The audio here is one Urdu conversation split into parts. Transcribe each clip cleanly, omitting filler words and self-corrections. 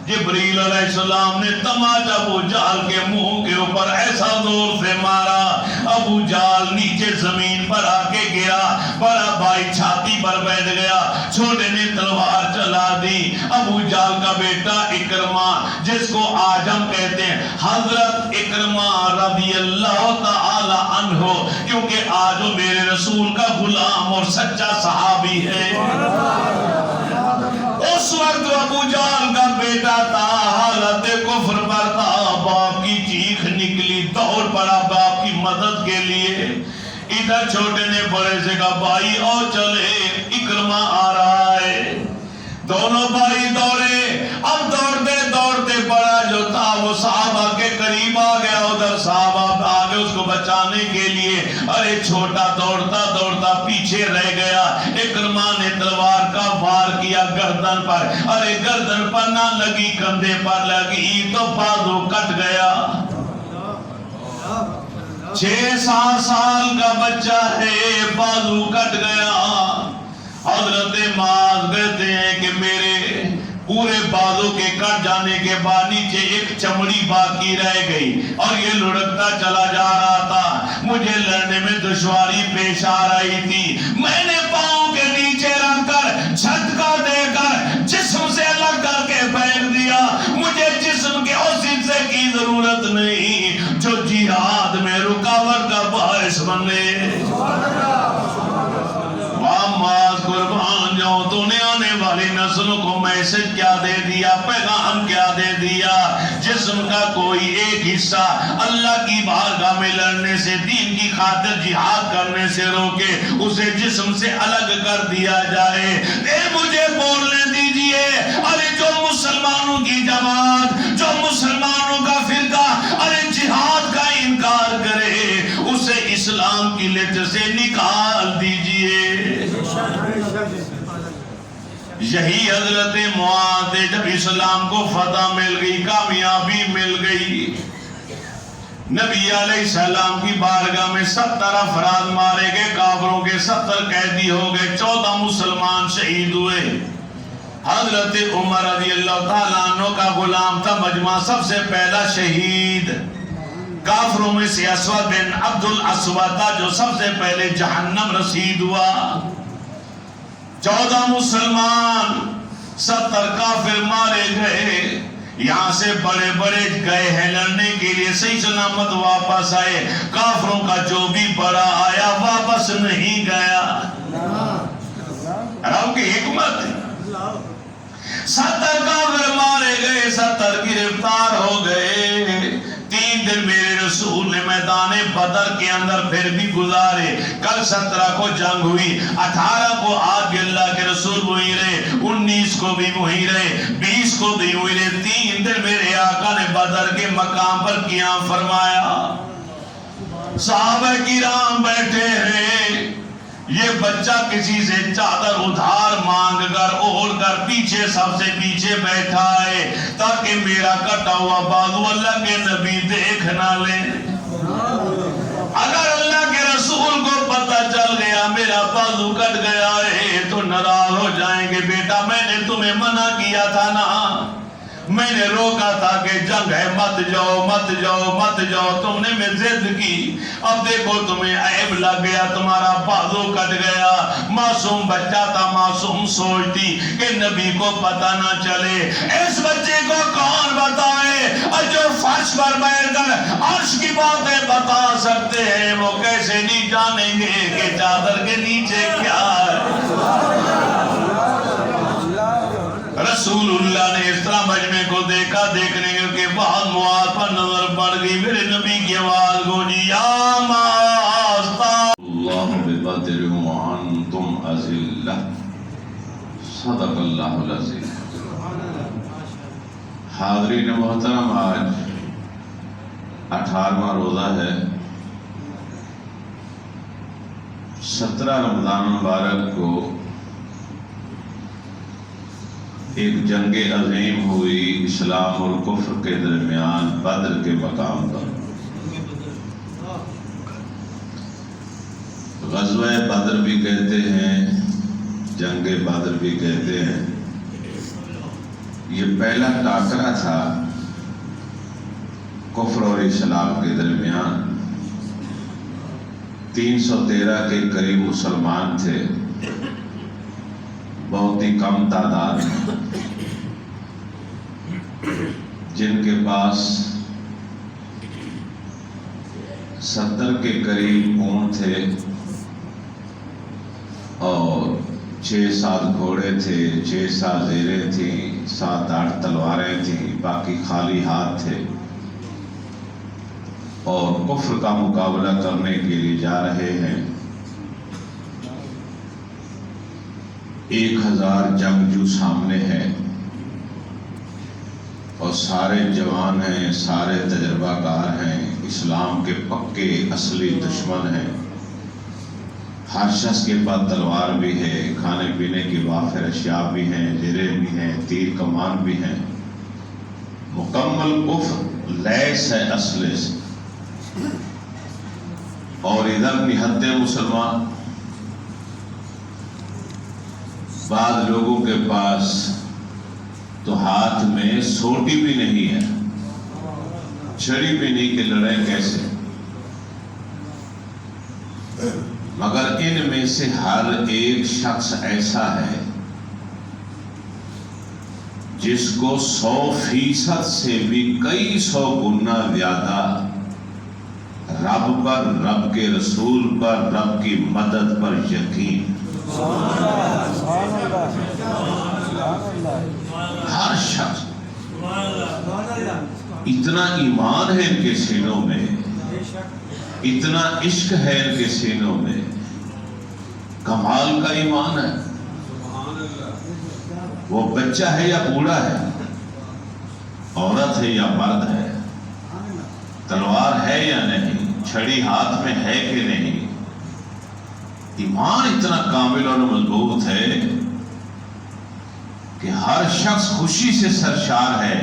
جبریل علیہ السلام نے تماچا ابو جہل کے منہ کے اوپر ایسا زور سے مارا، ابو جہل نیچے زمین پر آ کے گرا، بڑا بھائی چھاتی پر بیٹھ گیا، چھوٹے نے تلوار چلا دی۔ ابو جہل کا بیٹا اکرمہ، جس کو آج ہم کہتے ہیں حضرت اکرمہ رضی اللہ تعالی عنہ، کیونکہ آج وہ میرے رسول کا غلام اور سچا صحابی ہے۔ اس وقت ابو جہل کا بیٹا تھا، حالت کفر پر تھا، باپ کی چیخ نکلی، دوڑ پڑا باپ کی مدد کے لیے۔ ادھر چھوٹے نے بڑے سے کہا بھائی اور چلے، اکرمہ آ رہا ہے۔ دونوں بھائی دوڑے، اب دوڑتے دوڑتے بڑا جو تھا وہ صحابہ کے قریب آ گیا، ادھر صحابہ آگے اس کو بچانے کے لیے، ارے چھوٹا دوڑتا دوڑتا پیچھے رہ گیا۔ اکرمہ نے تلوار کا وار کیا گردن پر، ارے گردن پر نہ لگی، کندھے پر لگی تو بازو کٹ گیا۔ 6-7 سال کا بچہ ہے، بازو کٹ گیا۔ حضرت معاذ کہتے ہیں کہ میرے پورے بازو کے کٹ جانے کے بعد نیچے ایک چمڑی باقی رہ گئی اور یہ لڑکتا چلا جا رہا تھا، مجھے لڑنے میں دشواری پیش آ رہی تھی۔ میں نے پاؤں کے نیچے رکھ کر جھٹکا دے کر جسم سے الگ کر کے پھینک دیا۔ مجھے جسم کے اس حصے کی ضرورت نہیں جو جہاد میں رکاوٹ کا باعث بنے۔ معاذ قربان جاؤ، تو نے آنے والی نسلوں کو میسج کیا دے دیا، پیغام کیا دے دیا؟ جسم کا کوئی ایک حصہ اللہ کی بارگاہ میں لڑنے سے، دین کی خاطر جہاد کرنے سے روکے، اسے جسم سے الگ کر دیا جائے۔ مجھے بولنے دیجئے، ارے جو مسلمانوں کی جماعت، جو مسلمانوں کا فرقہ ارے جہاد کا انکار کرے، اسے اسلام کی لٹ سے نکال دیجئے۔ یہی حضرت معاذ، جب اسلام کو فتح مل گئی، کامیابی مل گئی، نبی علیہ السلام کی بارگاہ میں 70 افراد مارے گئے، کافروں کے 70 قیدی ہو گئے، 14 مسلمان شہید ہوئے۔ حضرت عمر رضی اللہ تعالیٰ عنہ کا غلام تھا مجمع سب سے پہلا شہید۔ کافروں میں سے اسود بن عبد الاسود تھا جو سب سے پہلے جہنم رسید ہوا۔ 14 مسلمان، 70 کافر مارے گئے۔ یہاں سے بڑے بڑے گئے ہیں لڑنے کے لیے، صحیح سلامت واپس آئے۔ کافروں کا جو بھی بڑا آیا واپس نہیں گیا۔ رب کی حکمت ہے۔ 70 کافر مارے گئے، 70 گرفتار ہو گئے۔ 3 دن میرے رسول نے میدان بدر کے اندر پھر بھی گزارے۔ کل 17 کو جنگ ہوئی، 18 کو آج اللہ کے رسول وہی رہے، 19 کو بھی وہی رہے، 20 کو بھی وہی رہے۔ 3 دن میرے آقا نے بدر کے مقام پر قیام فرمایا۔ صحابہ کرام بیٹھے ہیں، یہ بچہ کسی سے چادر ادھار مانگ کر اوڑھ کر پیچھے سب سے پیچھے بیٹھا ہے تاکہ میرا کٹا ہوا بازو اللہ کے نبی دیکھ نہ لیں۔ اگر اللہ کے رسول کو پتہ چل گیا میرا بازو کٹ گیا ہے تو ناراض ہو جائیں گے۔ بیٹا میں نے تمہیں منع کیا تھا نا، میں نے روکا تھا کہ جنگ ہے، مت جاؤ مت جاؤ مت جاؤ، تم نے میں ضد کی، اب دیکھو تمہیں عیب لگ گیا، تمہارا بازو کٹ گیا۔ معصوم بچہ تھا، معصوم سوچتی کہ نبی کو پتہ نہ چلے۔ اس بچے کو کون بتائے؟ جو فرش پر بیٹھ کر عرش کی باتیں بتا سکتے ہیں، وہ کیسے نہیں جانیں گے کہ چادر کے نیچے کیا ہے؟ رسول اللہ نے اس طرح مجمع کو دیکھا، دیکھنے کے بعد معاذ پر نظر پڑ گئی، میرے نبی کی آواز گونجی، یا معاذ اللہ ببدر وانتم اذلہ، صدق اللہ العظیم۔ حاضرین محترم، آج 18واں روزہ ہے، 17 رمضان مبارک کو ایک جنگ عظیم ہوئی اسلام اور کفر کے درمیان بدر کے مقام پر۔ غزوہ بدر بھی کہتے ہیں، جنگ بدر بھی کہتے ہیں۔ یہ پہلا ٹاکرا تھا کفر اور اسلام کے درمیان۔ 313 کے قریب مسلمان تھے، بہت ہی کم تعداد جن کے پاس 70 کے قریب اونٹ تھے اور 6-7 گھوڑے تھے، 6-7 زیریں تھیں، 7-8 تلواریں تھیں، باقی خالی ہاتھ تھے، اور کفر کا مقابلہ کرنے کے لیے جا رہے ہیں۔ 1000 جنگجو سامنے ہیں اور سارے جوان ہیں، سارے تجربہ کار ہیں، اسلام کے پکے اصلی دشمن ہیں۔ ہر شخص کے پاس تلوار بھی ہے، کھانے پینے کی وافر اشیاء بھی ہیں، زریں بھی ہیں، تیر کمان بھی ہیں، مکمل کفر لیس ہے اسلحے سے۔ اور ادھر نہتے مسلمان، بعض لوگوں کے پاس تو ہاتھ میں سوٹی بھی نہیں ہے، چھڑی بھی نہیں کہ لڑیں کیسے، مگر ان میں سے ہر ایک شخص ایسا ہے جس کو 100% سے بھی کئی 100 گنا زیادہ رب پر، رب کے رسول پر، رب کی مدد پر یقین۔ ہر شخص اتنا ایمان ہے ان کے سینوں میں، اتنا عشق ہے ان کے سینوں میں، کمال کا ایمان ہے۔ وہ بچہ ہے یا بوڑھا ہے، عورت ہے یا مرد ہے، تلوار ہے یا نہیں، چھڑی ہاتھ میں ہے کہ نہیں، ایمان اتنا کامل اور مضبوط ہے کہ ہر شخص خوشی سے سرشار ہے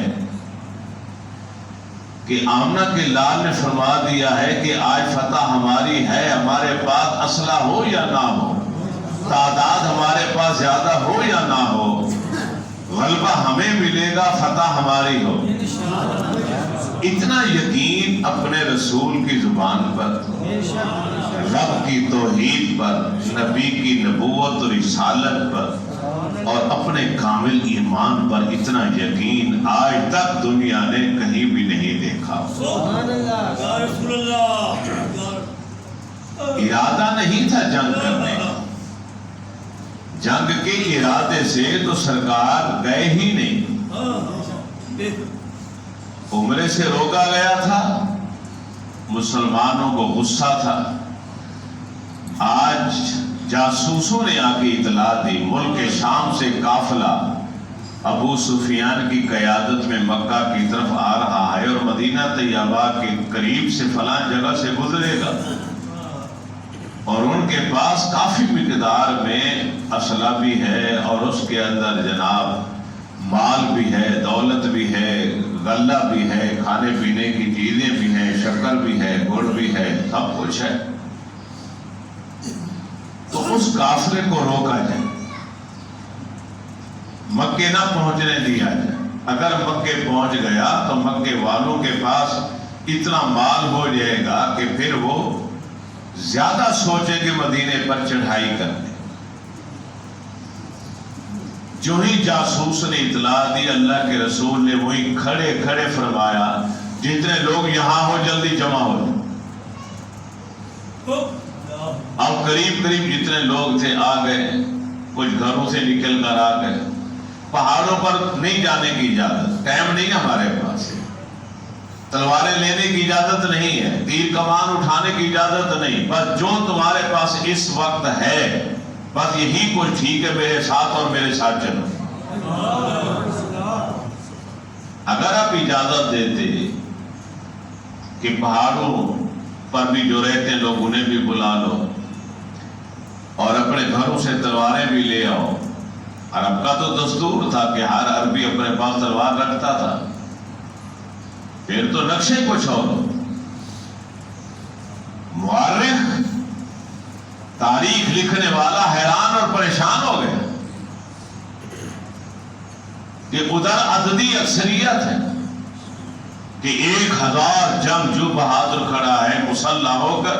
کہ آمنہ کے لال نے فرما دیا ہے کہ آج فتح ہماری ہے، ہمارے پاس اسلحہ ہو یا نہ ہو، تعداد ہمارے پاس زیادہ ہو یا نہ ہو، غلبہ ہمیں ملے گا، فتح ہماری ہو۔ اتنا یقین اپنے رسول کی زبان پر، رب کی توحید پر، نبی کی نبوت اور رسالت پر، اور اپنے کامل ایمان پر اتنا یقین آج تک دنیا نے کہیں بھی نہیں دیکھا۔ ارادہ نہیں تھا جنگ کرنے کا، جنگ کے ارادے سے تو سرکار گئے ہی نہیں، عمرے سے روکا گیا تھا، مسلمانوں کو غصہ تھا۔ آج جاسوسوں نے آ کے اطلاع دی، ملک شام سے قافلہ ابو سفیان کی قیادت میں مکہ کی طرف آ رہا ہے اور مدینہ طیبہ کے قریب سے فلاں جگہ سے گزرے گا، اور ان کے پاس کافی مقدار میں اسلحہ بھی ہے، اور اس کے اندر جناب مال بھی ہے، دولت بھی ہے، غلہ بھی ہے، کھانے پینے کی چیزیں بھی ہیں، شکر بھی ہے، گڑ بھی ہے، سب کچھ ہے۔ تو اس قافلے کو روکا جائے، مکے نہ پہنچنے دیا جائے۔ اگر مکے پہنچ گیا تو مکے والوں کے پاس اتنا مال ہو جائے گا کہ پھر وہ زیادہ سوچیں کہ مدینے پر چڑھائی کرنے۔ جو ہی جاسوس نے اطلاع دی، اللہ کے رسول نے وہی کھڑے کھڑے فرمایا، جتنے لوگ یہاں ہو جلدی جمع ہو جائیں۔ اب قریب جتنے لوگ تھے آ گئے، کچھ گھروں سے نکل کر آ گئے۔ پہاڑوں پر نہیں جانے کی اجازت، ٹائم نہیں ہمارے پاس، تلواریں لینے کی اجازت نہیں ہے، تیر کمان اٹھانے کی اجازت نہیں، بس جو تمہارے پاس اس وقت ہے بس یہی کچھ ٹھیک ہے، میرے ساتھ اور میرے ساتھ چلو۔ اگر آپ اجازت دیتے کہ پہاڑوں پر بھی جو رہتے ہیں لوگ انہیں بھی بلا لو اور اپنے گھروں سے تلواریں بھی لے آؤ، عرب کا تو دستور تھا کہ ہر عربی اپنے پاس تلوار رکھتا تھا، پھر تو نقشے کچھ اور۔ مورخ تاریخ لکھنے والا حیران اور پریشان ہو گیا کہ ادھر عددی اکثریت ہے کہ 1000 جنگجو بہادر کھڑا ہے مسلح ہو کر،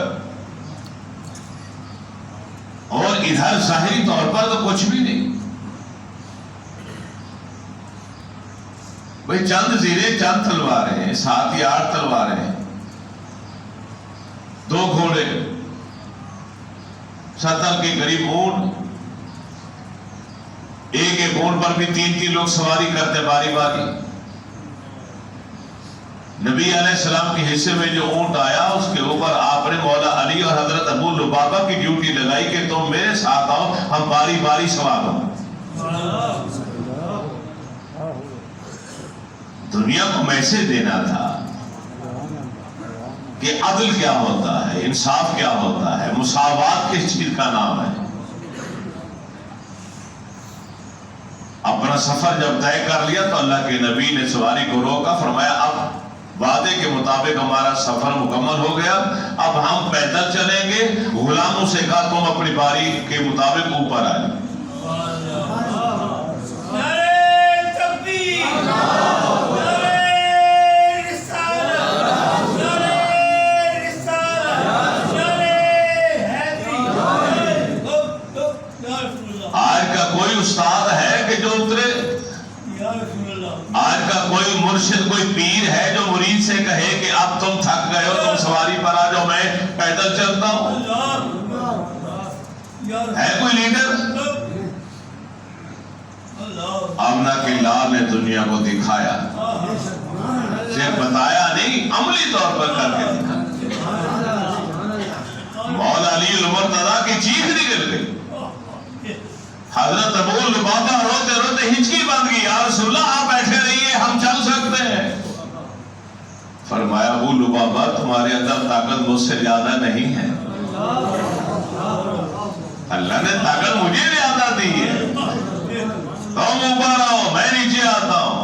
اور ادھر ظاہری طور پر تو کچھ بھی نہیں، بھئی چند زیرے، چند تلواریں ہیں، 7 یا 8 تلواریں ہیں، 2 گھوڑے، 70 کے قریب اونٹ، ایک اونٹ پر بھی 3 لوگ سواری کرتے باری باری۔ نبی علیہ السلام کے حصے میں جو اونٹ آیا اس کے اوپر آپ نے مولا علی اور حضرت ابو لبابہ کی ڈیوٹی لگائی کہ تم میرے ساتھ آؤ، ہم باری باری سوار ہوں۔ دنیا کو میسج دینا تھا کہ عدل کیا ہوتا ہے، انصاف کیا ہوتا ہے، مساوات کس چیز کا نام ہے۔ اپنا سفر جب طے کر لیا تو اللہ کے نبی نے سواری کو روکا، فرمایا اب وعدے کے مطابق ہمارا سفر مکمل ہو گیا، اب ہم پیدل چلیں گے۔ غلاموں سے کہا تم اپنی باری کے مطابق اوپر آئے۔ استاد ہے کہ جو اترے؟ آج کا کوئی مرشد، کوئی پیر ہے جو مرید سے کہے کہ اب تم تھک گئے ہو، تم سواری پر آ جاؤ، میں پیدل چلتا ہوں؟ ہے کوئی لیڈر؟ آمنہ کے لال نے دنیا کو دکھایا، صرف بتایا نہیں، عملی طور پر کر کے دکھایا۔ مولا علی المرتضیٰ کی چیخ نکل گئی، حضرت ابو لبابہ روتے روتے ہچکی بن گئی، یا رسول اللہ آپ بیٹھے رہیے، ہم چل سکتے ہیں۔ فرمایا ابو لبابہ تمہارے اندر طاقت مجھ سے زیادہ نہیں ہے، اللہ نے طاقت مجھے زیادہ دی ہے، تم اوپر آؤ میں نیچے آتا ہوں۔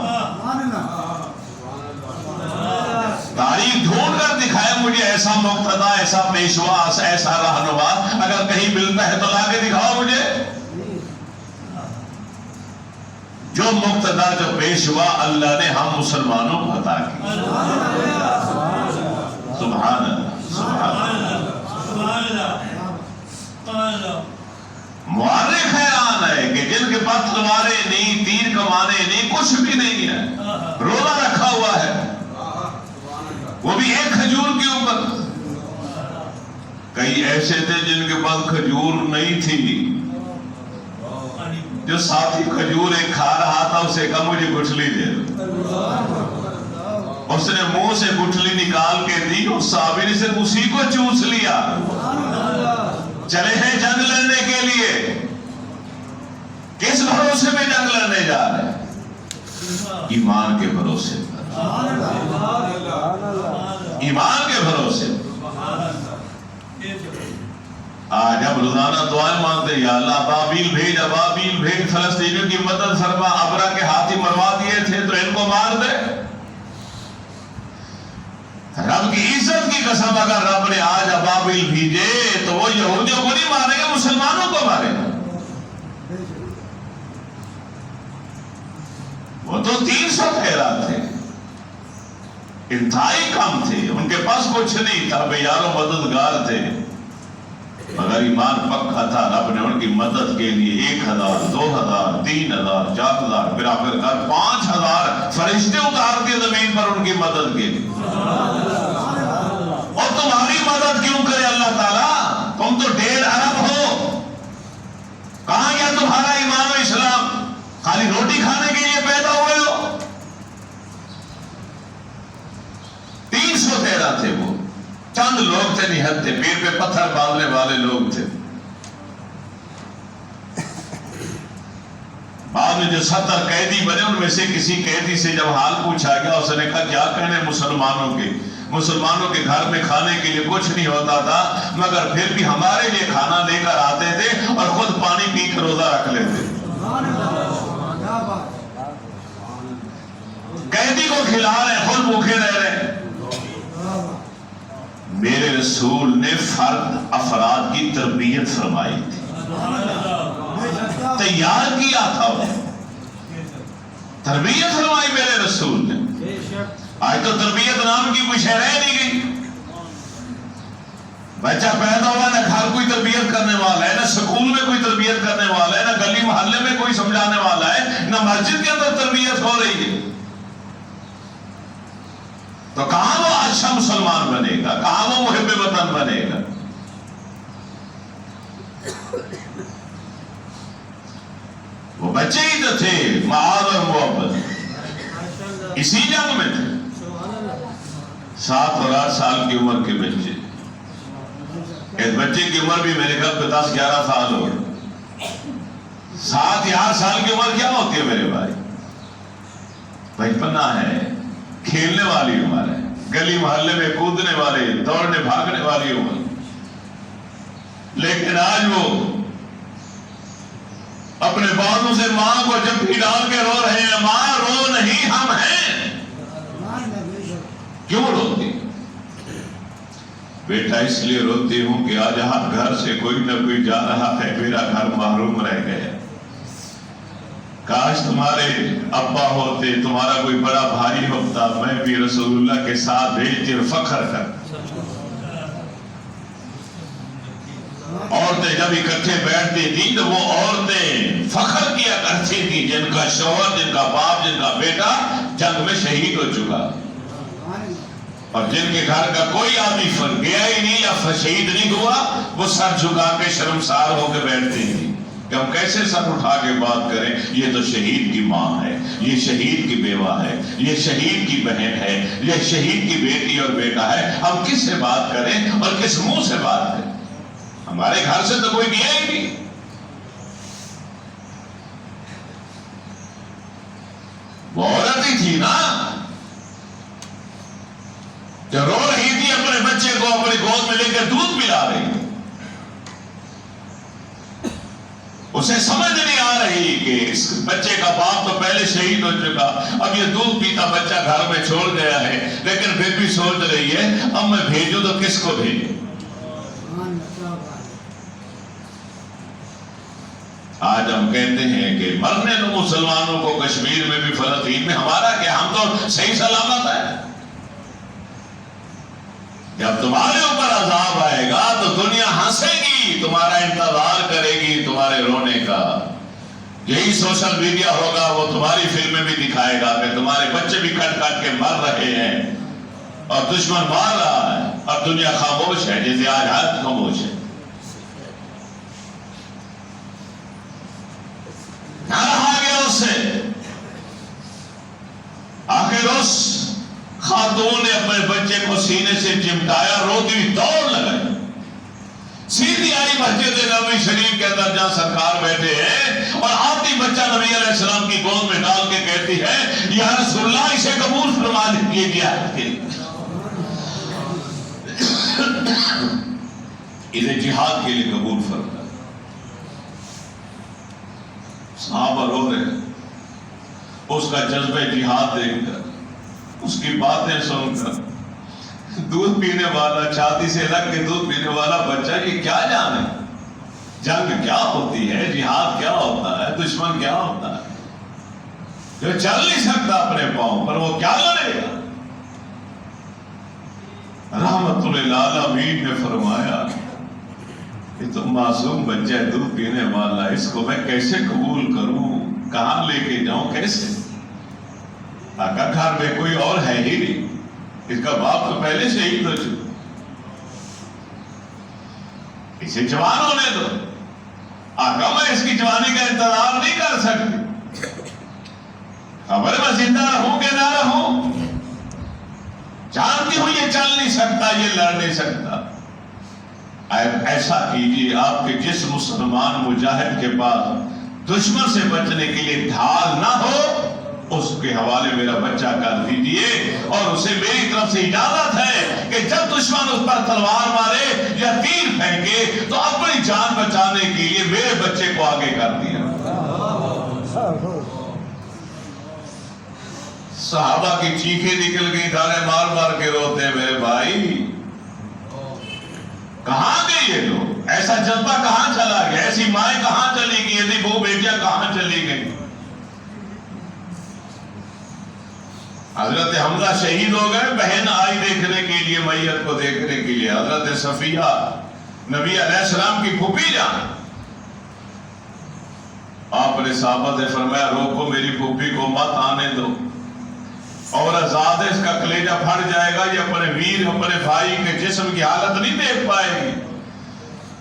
تاریخ ڈھونڈ کر دکھائے مجھے ایسا مقتدی، ایسا پیشوا، ایسا رہنما، اگر کہیں ملتا ہے تو لا کے دکھاؤ مجھے۔ جو مقتدی، جو پیشوا اللہ نے ہم مسلمانوں کو عطا کی۔ سبحان اللہ، سبحان اللہ۔ مورخ حیران ہے کہ جن کے پاس تلواریں نہیں، تیر کمانے نہیں، کچھ بھی نہیں ہے، روزہ رکھا ہوا ہے، وہ بھی ایک کھجور کے اوپر۔ کئی ایسے تھے جن کے پاس کھجور نہیں تھی، جو ساتھی کھجور ایک کھا رہا تھا اسے کہا مجھے گٹھلی دے دو، اس نے منہ سے گٹھلی نکال کے دی، اس صحابی نے صرف اسی کو چوس لیا۔ چلے ہیں جنگ لڑنے کے لیے، کس بھروسے میں جنگ لڑنے جا رہے ہیں؟ ایمان کے بھروسے پر، ایمان کے بھروسے پر۔ آج ہم روزانہ دعائیں مانگتے ہیں، یا اللہ ابابیل بھیج، ابابیل بھیج، فلسطینیوں کی مدد فرما، ابرا کے ہاتھی مروا دیے تھے تو ان کو مار دے۔ رب کی عزت کی قسم اگر رب نے آج ابابیل بھیجے تو وہ یہودیوں کو نہیں مارے گا، مسلمانوں کو مارے گا۔ وہ تو 300 پھیرا تھے، انتہائی کم تھے، ان کے پاس کچھ نہیں تھا، بے یار و مددگار تھے، مگر ایمان پکا تھا۔ رب نے ان کی مدد کے لیے 1000، 2000، 3000، 4000، پھر آخر کار 5000 فرشتے اتار کے زمین پر ان کی مدد کے لیے۔ اور تمہاری مدد کیوں کرے اللہ تعالیٰ؟ تم تو 1.5 ارب ہو، کہاں گیا تمہارا ایمان و اسلام؟ خالی روٹی کھانے کے لیے پیدا ہوئے ہو؟ 313 تھے وہ، چند لوگ تھے نہتے، پیر پہ پتھر باندھنے والے لوگ تھے۔ بعد میں جو 70 قیدی بنے ان میں سے کسی قیدی سے جب حال پوچھا گیا، اس نے کہا کیا کہنے مسلمانوں کے گھر میں کھانے کے لیے کچھ نہیں ہوتا تھا، مگر پھر بھی ہمارے لیے کھانا لے کر آتے تھے اور خود پانی پی کر روزہ رکھ لیتے۔ قیدی کو کھلا رہے، خود بھوکے رہ رہے۔ میرے رسول نے فرد افراد کی تربیت فرمائی تھی، تیار کیا تھا، تربیت فرمائی میرے رسول نے. آج تو تربیت نام کی کوئی شے رہ نہیں گئی. بچہ پیدا ہوا نہ گھر کوئی تربیت کرنے والا ہے، نہ سکول میں کوئی تربیت کرنے والا ہے، نہ گلی محلے میں کوئی سمجھانے والا ہے، نہ مسجد کے اندر تربیت ہو رہی ہے. تو کہاں وہ اچھا مسلمان بنے گا، کہاں وہ محب وطن بنے گا؟ وہ بچے ہی تو تھے معاذ اور محبت، اسی جنگ میں تھے. 7 اور 8 سال کی عمر کے بچے. ایک بچے کی عمر بھی میرے گھر پہ 10-11 سال ہو. 7 یا 8 سال کی عمر کیا ہوتی ہے میرے بھائی؟ بچپنا ہے، کھیلنے والی عمر ہے، گلی محلے میں کودنے والے، دوڑنے بھاگنے والی عمر. لیکن آج وہ اپنے بازو سے ماں کو جب ڈال کے رو رہے ہیں. ماں رو نہیں، ہم ہیں. کیوں روتی؟ بیٹا اس لیے روتی ہوں کہ آج ہر گھر سے کوئی نہ کوئی جا رہا ہے، میرا گھر محروم رہ گیا. کاش تمہارے ابا ہوتے، تمہارا کوئی بڑا بھائی ہوتا، میں بھی رسول اللہ کے ساتھ بھیجتے اور فخر کرتا. عورتیں جب اکٹھے بیٹھتی تھی تو وہ عورتیں فخر کیا کرتی تھی جن کا شوہر، جن کا باپ، جن کا بیٹا جنگ میں شہید ہو چکا، اور جن کے گھر کا کوئی آدمی گیا ہی نہیں یا شہید نہیں ہوا، وہ سر جھکا کے شرمسار ہو کے بیٹھتے ہیں کہ ہم کیسے سر اٹھا کے بات کریں. یہ تو شہید کی ماں ہے، یہ شہید کی بیوہ ہے، یہ شہید کی بہن ہے، یہ شہید کی بیٹی اور بیٹا ہے. ہم کس سے بات کریں اور کس منہ سے بات کریں؟ ہمارے گھر سے تو کوئی گیا ہی نہیں. وہ عورت ہی تھی نا جو رو رہی تھی، اپنے بچے کو اپنی گود میں لے کر دودھ پلا رہی تھی. اسے سمجھ نہیں آ رہی کہ اس بچے کا باپ تو پہلے شہید ہو چکا، اب یہ دودھ پیتا بچہ گھر میں چھوڑ گیا ہے. لیکن بیٹی سوچ رہی ہے اب میں بھیجوں تو کس کو بھیجوں؟ آج ہم کہتے ہیں کہ مرنے دو مسلمانوں کو کشمیر میں بھی، فلسطین میں. ہمارا کیا، ہم تو صحیح سلامت ہے. جب تمہارے اوپر عذاب آئے گا تو دنیا ہنسے گی، تمہارا انتظار کرے گی تمہارے رونے کا. یہی سوشل میڈیا ہوگا، وہ تمہاری فلمیں بھی دکھائے گا کہ تمہارے بچے بھی کٹ کٹ کے مر رہے ہیں اور دشمن مار رہا ہے اور دنیا خاموش ہے، جیسے آج حالت خاموش ہے. نہ رہا گیا اس سے. آخر اس خاتون نے اپنے بچے کو سینے سے چمٹایا، روتی ہوئی دوڑ لگائی، سیدھی آئی مسجد نبوی شریف کے اندر جہاں سرکار بیٹھے ہیں، اور آتی بچہ نبی علیہ السلام کی گود میں ڈال کے کہتی ہے یا رسول اللہ اسے قبول فرما دیجیے گیا، اسے جہاد کے لیے قبول فرما. صحابہ رو رہے ہیں اس کا جذبہ جہاد دیکھ کر، اس کی باتیں سن کر. دودھ پینے والا، چھاتی سے رکھ کے دودھ پینے والا بچہ یہ کیا جانے جنگ کیا ہوتی ہے، جہاد کیا ہوتا ہے، دشمن کیا ہوتا ہے. جو چل نہیں سکتا اپنے پاؤں پر وہ کیا لڑے گا. رحمت للعالمین نے فرمایا یہ تو معصوم بچہ ہے، دودھ پینے والا، اس کو میں کیسے قبول کروں، کہاں لے کے جاؤں، کیسے؟ آقا گھر میں کوئی اور ہے ہی نہیں، اس کا باپ تو پہلے شہید ہو چکا، اسے جوان ہونے دو. آقا میں اس کی جوانی کا انتظار نہیں کر سکتی، خبر میں زندہ رہوں کہ نہ رہوں. جانتی ہوں یہ چل نہیں سکتا، یہ لڑ نہیں سکتا. ایسا کیجیے آپ کے جس مسلمان مجاہد کے پاس دشمن سے بچنے کے لیے ڈھال نہ ہو، اس کے حوالے میرا بچہ کر دیجیے، اور اسے میری طرف سے اجازت ہے کہ جب دشمن اس پر تلوار مارے یا تیر پھینکے تو اپنی جان بچانے کے لیے میرے بچے کو آگے کر دیا. صحابہ کی چیخیں نکل گئی، دانے مار مار کے روتے میرے بھائی کہاں گئے یہ لوگ، ایسا جذبہ کہاں چلا گیا، ایسی مائیں کہاں چلی گئی، ایسی بہو بیٹیاں کہاں چلی گئی. حضرت حمزہ شہید ہو گئے، بہن آئی دیکھنے کے لیے، میت کو دیکھنے کے لیے، حضرت صفیہ نبی علیہ السلام کی پھوپھی جان. آپ نے صحابہ سے فرمایا روکو میری پھوپھی کو مت آنے دو، اور آزاد اس کا کلیجہ پھٹ جائے گا، یہ اپنے ویر اپنے بھائی کے جسم کی حالت نہیں دیکھ پائے گی،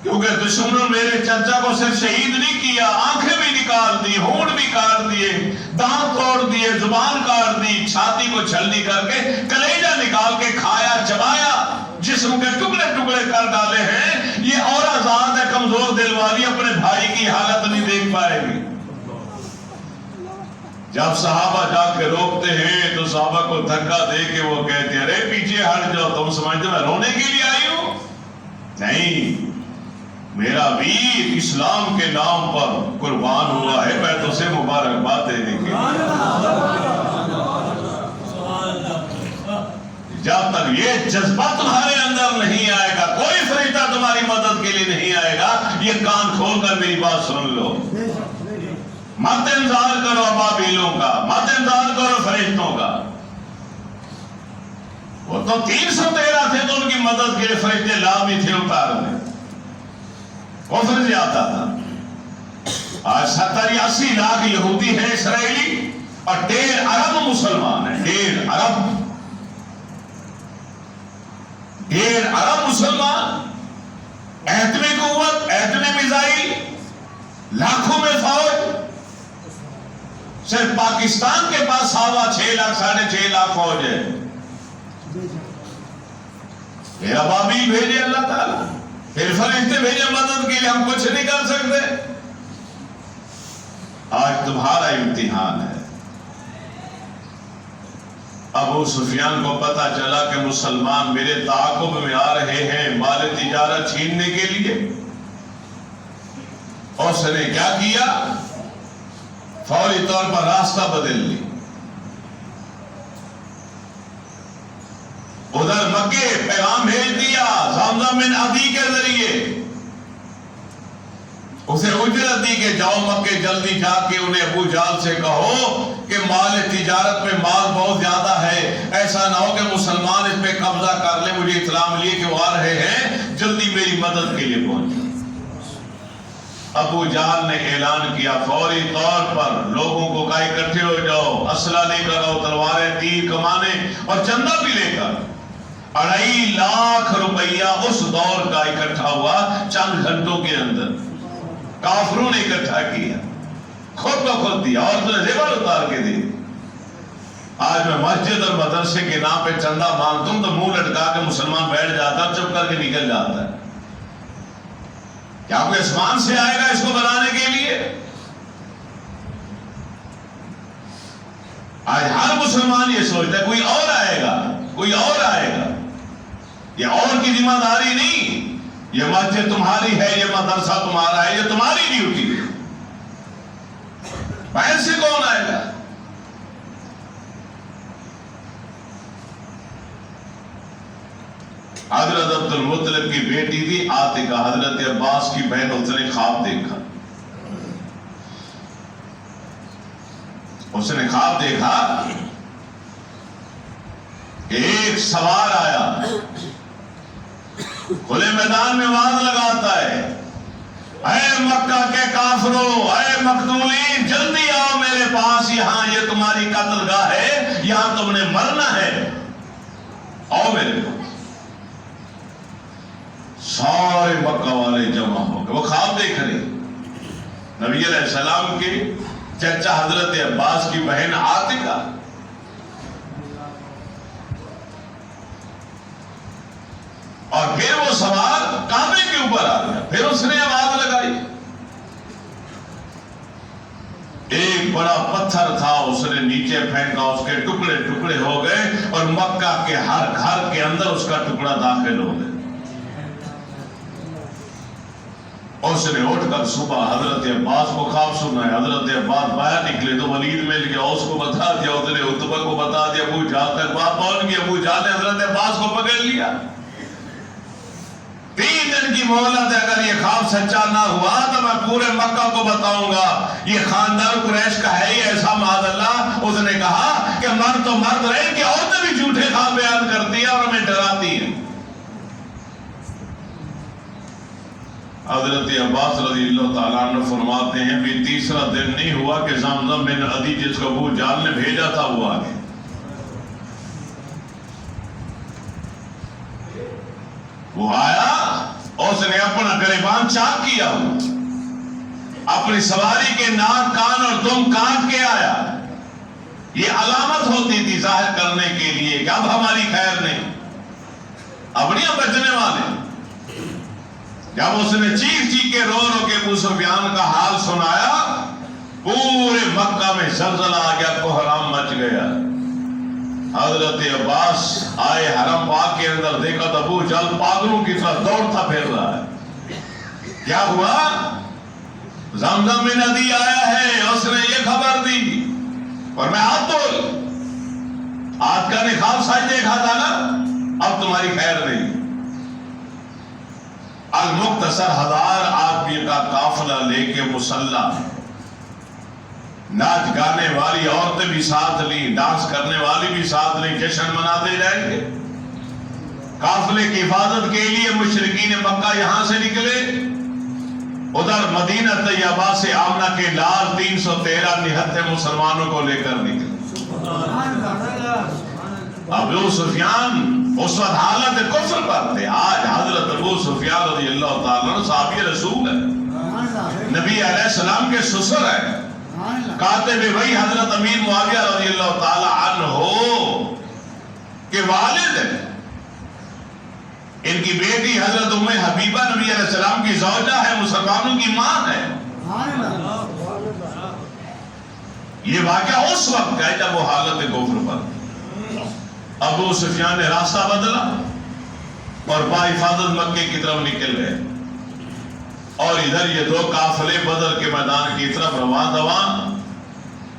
کیونکہ دشمنوں میرے چچا کو صرف شہید نہیں کیا، آنکھیں بھی نکال دی، ہونٹ بھی کاٹ دیے، دانت توڑ دیے، زبان کاٹ دی، چھاتی کو چھلنی کر کے کلیجہ نکال کے کھایا چبایا، جسم کے ٹکڑے ٹکڑے کر ڈالے ہیں. یہ اور آزاد ہے کمزور دل والی، اپنے بھائی کی حالت نہیں دیکھ پائے گی. جب صحابہ جا کے روکتے ہیں تو صحابہ کو دھکا دے کے وہ کہتے ہیں ارے پیچھے ہٹ جاؤ، تم سمجھتے میں رونے کے لیے آئی ہوں؟ نہیں، میرا ویر اسلام کے نام پر قربان ہوا ہے، میں تو اسے مبارکباد دینے کے لیے. جب تک یہ جذبہ تمہارے اندر نہیں آئے گا، کوئی فرشتہ تمہاری مدد کے لیے نہیں آئے گا. یہ کان کھول کر میری بات سن لو، مت انتظار کرو ابابیلوں کا، مت انتظار کرو فرشتوں کا. وہ تو 313 تھے تو ان کی مدد کے لیے فرشتے لازمی تھے اتارنے، وہ فرض آتا تھا. آج 70-80 لاکھ یہودی ہیں اسرائیلی، اور 1.5 ارب مسلمان ہیں. 1.5 ارب مسلمان، ایٹمی قوت، ایٹمی میزائل، لاکھوں میں فوج. صرف پاکستان کے پاس 6.25 لاکھ 6.5 لاکھ فوج ہے. پھر ابابیل بھیجے اللہ تعالیٰ، پھر فرشتے بھیجے مدد کے لیے، ہم کچھ نہیں کر سکتے. آج تمہارا امتحان ہے. ابو سفیان کو پتا چلا کہ مسلمان میرے تعاقب میں آ رہے ہیں مال تجارت چھیننے کے لیے. اس نے کیا کیا؟ فوری طور پر راستہ بدل لی. ادھر مکے پیغام بھیج دیا زمزم بن عدی کے ذریعے، اسے اجرت دی کہ جاؤ مکے جلدی جا کے انہیں ابو جہل سے کہو کہ مال تجارت میں مال بہت زیادہ ہے، ایسا نہ ہو کہ مسلمان اس پہ قبضہ کر لیں. مجھے اطلاع ملی کہ وہ آ رہے ہیں، جلدی میری مدد کے لیے پہنچو. ابو جہل نے اعلان کیا فوری طور پر لوگوں کو کہا اکٹھے ہو جاؤ، اسلحہ لے کر آؤ، تلواریں، تیر، کمانے اور چندہ بھی لے کر. 2.5 لاکھ روپیہ اس دور کا اکٹھا ہوا چند گھنٹوں کے اندر. کافروں نے اکٹھا کیا، خود کو خود دیا، اور تو نے زیور اتار کے دی. آج میں مسجد اور مدرسے کے نام پہ چندہ مانگتا ہوں تو منہ لٹکا کے مسلمان بیٹھ جاتا، چپ کر کے نکل جاتا ہے. کیا کوئی آسمان سے آئے گا اس کو بنانے کے لیے؟ آج ہر مسلمان یہ سوچتا ہے کوئی اور آئے گا، کوئی اور آئے گا. یہ اور کی ذمہ داری نہیں، یہ مسجد تمہاری ہے، یہ مدرسہ تمہارا ہے، یہ تمہاری ڈیوٹی ہے. باہر سے کون آئے گا؟ حضرت عبد المطلب کی بیٹی تھی عاتقہ، حضرت عباس کی بہن، اس نے خواب دیکھا. اس نے خواب دیکھا کہ ایک سوار آیا، کھلے میدان میں آواز لگاتا ہے اے مکہ کے کافروں، اے مقتولین، جلدی آؤ میرے پاس، یہاں یہ تمہاری قتل گاہ ہے، یہاں تم نے مرنا ہے، آؤ میرے پاس. سارے مکہ والے جمع ہو گئے. وہ خواب دیکھ رہے نبی علیہ السلام کے چچا حضرت عباس کی بہن عاتقہ. اور پھر وہ سوار کعبے کے اوپر آ گیا. پھر اس نے آواز لگائی. ایک بڑا پتھر تھا، اس نے نیچے پھینکا، اس کے ٹکڑے ٹکڑے ہو گئے، اور مکہ کے ہر گھر کے اندر اس کا ٹکڑا داخل ہو گیا. اس نے اٹھ کر صبح حضرت عباس کو خواب سنا ہے. حضرت عباس باہر نکلے تو ولید مل گیا، اس کو بتا دیا، اس نے عتبہ کو بتا دیا. ابو جہل تک بات پہنچ گئی. ابو جہل نے حضرت عباس کو پکڑ لیا. 3 دن کی مہلت ہے، اگر یہ خواب سچا نہ ہوا تو میں پورے مکہ کو بتاؤں گا یہ خاندان قریش کا ہے ہی ایسا، معاذ اللہ. اس نے کہا کہ کہ مرد تو مرد رہے کہ عورتیں بھی جھوٹے خواب بیان کرتی ہیں اور ہمیں ڈراتی ہیں. حضرت عباس رضی اللہ تعالیٰ عنہ فرماتے ہیں بھی تیسرا دن نہیں ہوا کہ زمزم بن عدی جس کو ابو جہل نے بھیجا تھا وہ آ گئے. وہ آیا، اس نے اپنا گریبان چاک کیا، اپنی سواری کے ناک کان اور دم کاٹ کے آیا. یہ علامت ہوتی تھی ظاہر کرنے کے لیے کہ اب ہماری خیر نہیں، اب نہیں ہم بچنے والے. جب اس نے چیخ چیخ کے رو رو کے ابو سفیان کا حال سنایا، پورے مکہ میں زلزلہ آ گیا، کوہرام مچ گیا. حضرت عباس آئے حرم پاک کے اندر، دیکھا تو ابو جہل پاگلوں کی طرح دوڑتا پھر رہا ہے. کیا ہوا؟ زمزم بن عدی آیا ہے، اس نے یہ خبر دی اور میں ہاتھ بول آج کا نخاب سائے دیکھا تھا نا، اب تمہاری خیر نہیں. المختصر 1000 آدمی کا قافلہ لے کے مسلح، ناچ گانے والی عورتیں بھی ساتھ لی، ڈانس کرنے والی بھی ساتھ لی، جشن مناتے جائیں گے. قافلے کی حفاظت کے لیے مشرکین مکہ یہاں سے نکلے، ادھر مدینہ طیبہ سے آمنہ کے لال 313 نہتے مسلمانوں کو لے کر نکلے. ابو سفیان اس وقت حالت کفر پر تھے. آج حضرت ابو سفیان رضی اللہ تعالیٰ عنہ صحابی رسول ہے، نبی علیہ السلام کے سسر ہے، کاتب وحی حضرت امیر معاویہ رضی اللہ تعالیٰ عنہ کے والد ہیں. ان کی بیٹی حضرت ام حبیبہ نبی علیہ السلام کی زوجہ ہے، مسلمانوں کی ماں ہے. یہ واقعہ اس وقت ہے جب وہ حالت کفر پر. ابو سفیان نے راستہ بدلا اور باحفاظت مکے کی طرف نکل گئے، اور ادھر یہ دو قافلے بدر کے میدان کی طرف رواں دواں.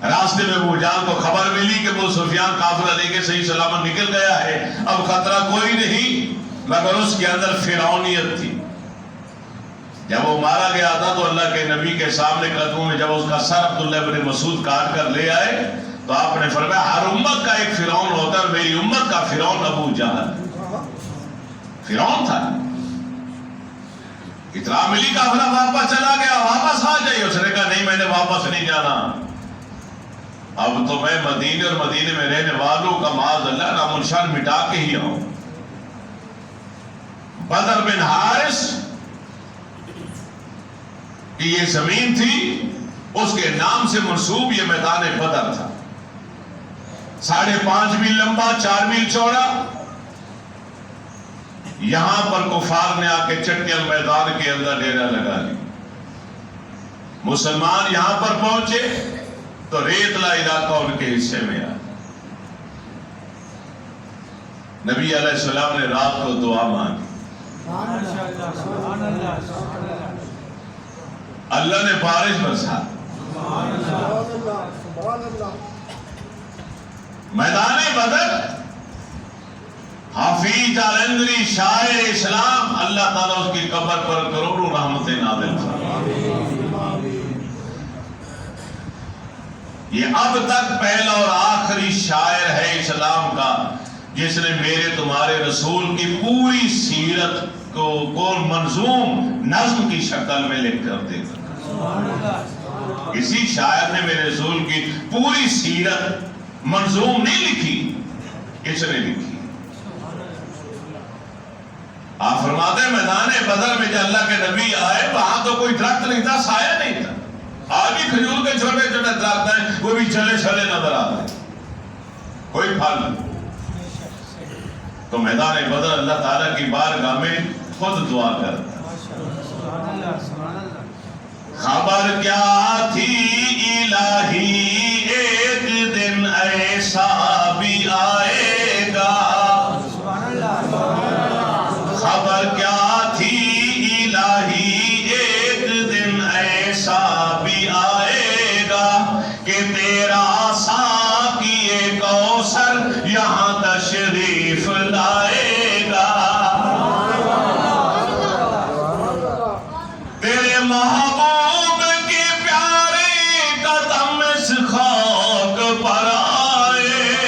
راستے میں ابو جہل کو خبر ملی کہ ابو سفیان قافلہ لے کے صحیح سلامت نکل گیا ہے، اب خطرہ کوئی نہیں، مگر اس کے اندر فرعونیت تھی. جب وہ مارا گیا تھا تو اللہ کے نبی کے سامنے قدموں میں جب اس کا سر عبداللہ بن مسعود کاٹ کر لے آئے تو آپ نے فرمایا ہر امت کا ایک فرعون ہوتا ہے، میری امت کا فرعون ابو جہل فرعون تھا. اطلاع ملی قافلہ واپس چلا گیا، واپس آ جائیے. اس نے کہا نہیں، میں نے واپس نہیں جانا، اب تو میں مدینے اور مدینے میں رہنے والوں کا معاذ اللہ نام و نشان مٹا کے ہی آؤں. بدر بن حارث کی یہ زمین تھی، اس کے نام سے منسوب یہ میدان بدر تھا. 5.5 میل لمبا، 4 میل چوڑا. یہاں پر کفار نے آ کے چٹیل میدان کے اندر ڈیرا لگا لی. مسلمان یہاں پر پہنچے تو ریتلا علاقہ ان کے حصے میں آیا. نبی علیہ السلام نے رات کو دعا مانگی، اللہ نے بارش برسا. میدان بدر حافظ جالندری شاعر اسلام، اللہ تعالیٰ اس کی قبر پر کروڑوں رحمتیں نازل فرمائے. یہ اب تک پہلا اور آخری شاعر ہے اسلام کا جس نے میرے تمہارے رسول کی پوری سیرت کو منظوم نظم کی شکل میں لکھ کر دیکھا. کسی شاعر نے میرے رسول کی پوری سیرت منظوم نہیں لکھی، کس نے لکھی؟ آپ فرماتے ہیں میدان بدر میں جب اللہ کے نبی آئے وہاں تو کوئی درخت نہیں تھا، سایہ نہیں تھا. آج بھی کھجور کے چھوٹے چھوٹے درخت ہیں، وہ بھی چلے چلے نظر آتے ہیں، کوئی پھل نہیں. تو میدان بدر اللہ تعالیٰ کی بارگاہ میں خود دعا کرتا. خبر کیا تھی الہی ایک دن ایسا بھی آئے گا، خبر کیا تھی الہی ایک دن ایسا بھی آئے گا کہ تیرا ساقی کوثر یہاں تشریف لائے گا. تیرے محبوب کے پیارے قدم اس خاک پر آئے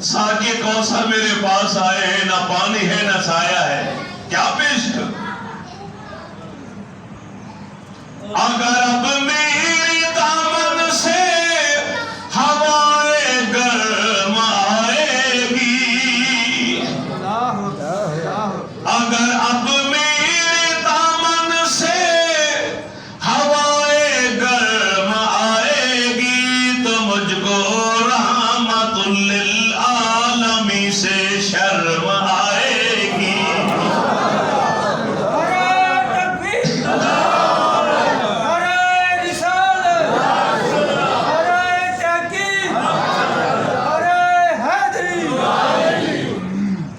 ساقی کوثر میرے پاس آئے ہیں، نہ پانی ہے نہ سایہ ہے، کیا پیش کر؟ اگر اب میری دامن سے ہوائے گرم آئے گی، اگر اب میری دامن سے ہوائے گرم آئے گی تو مجھ کو رحمت للعالمین سے شرم آئے گی۔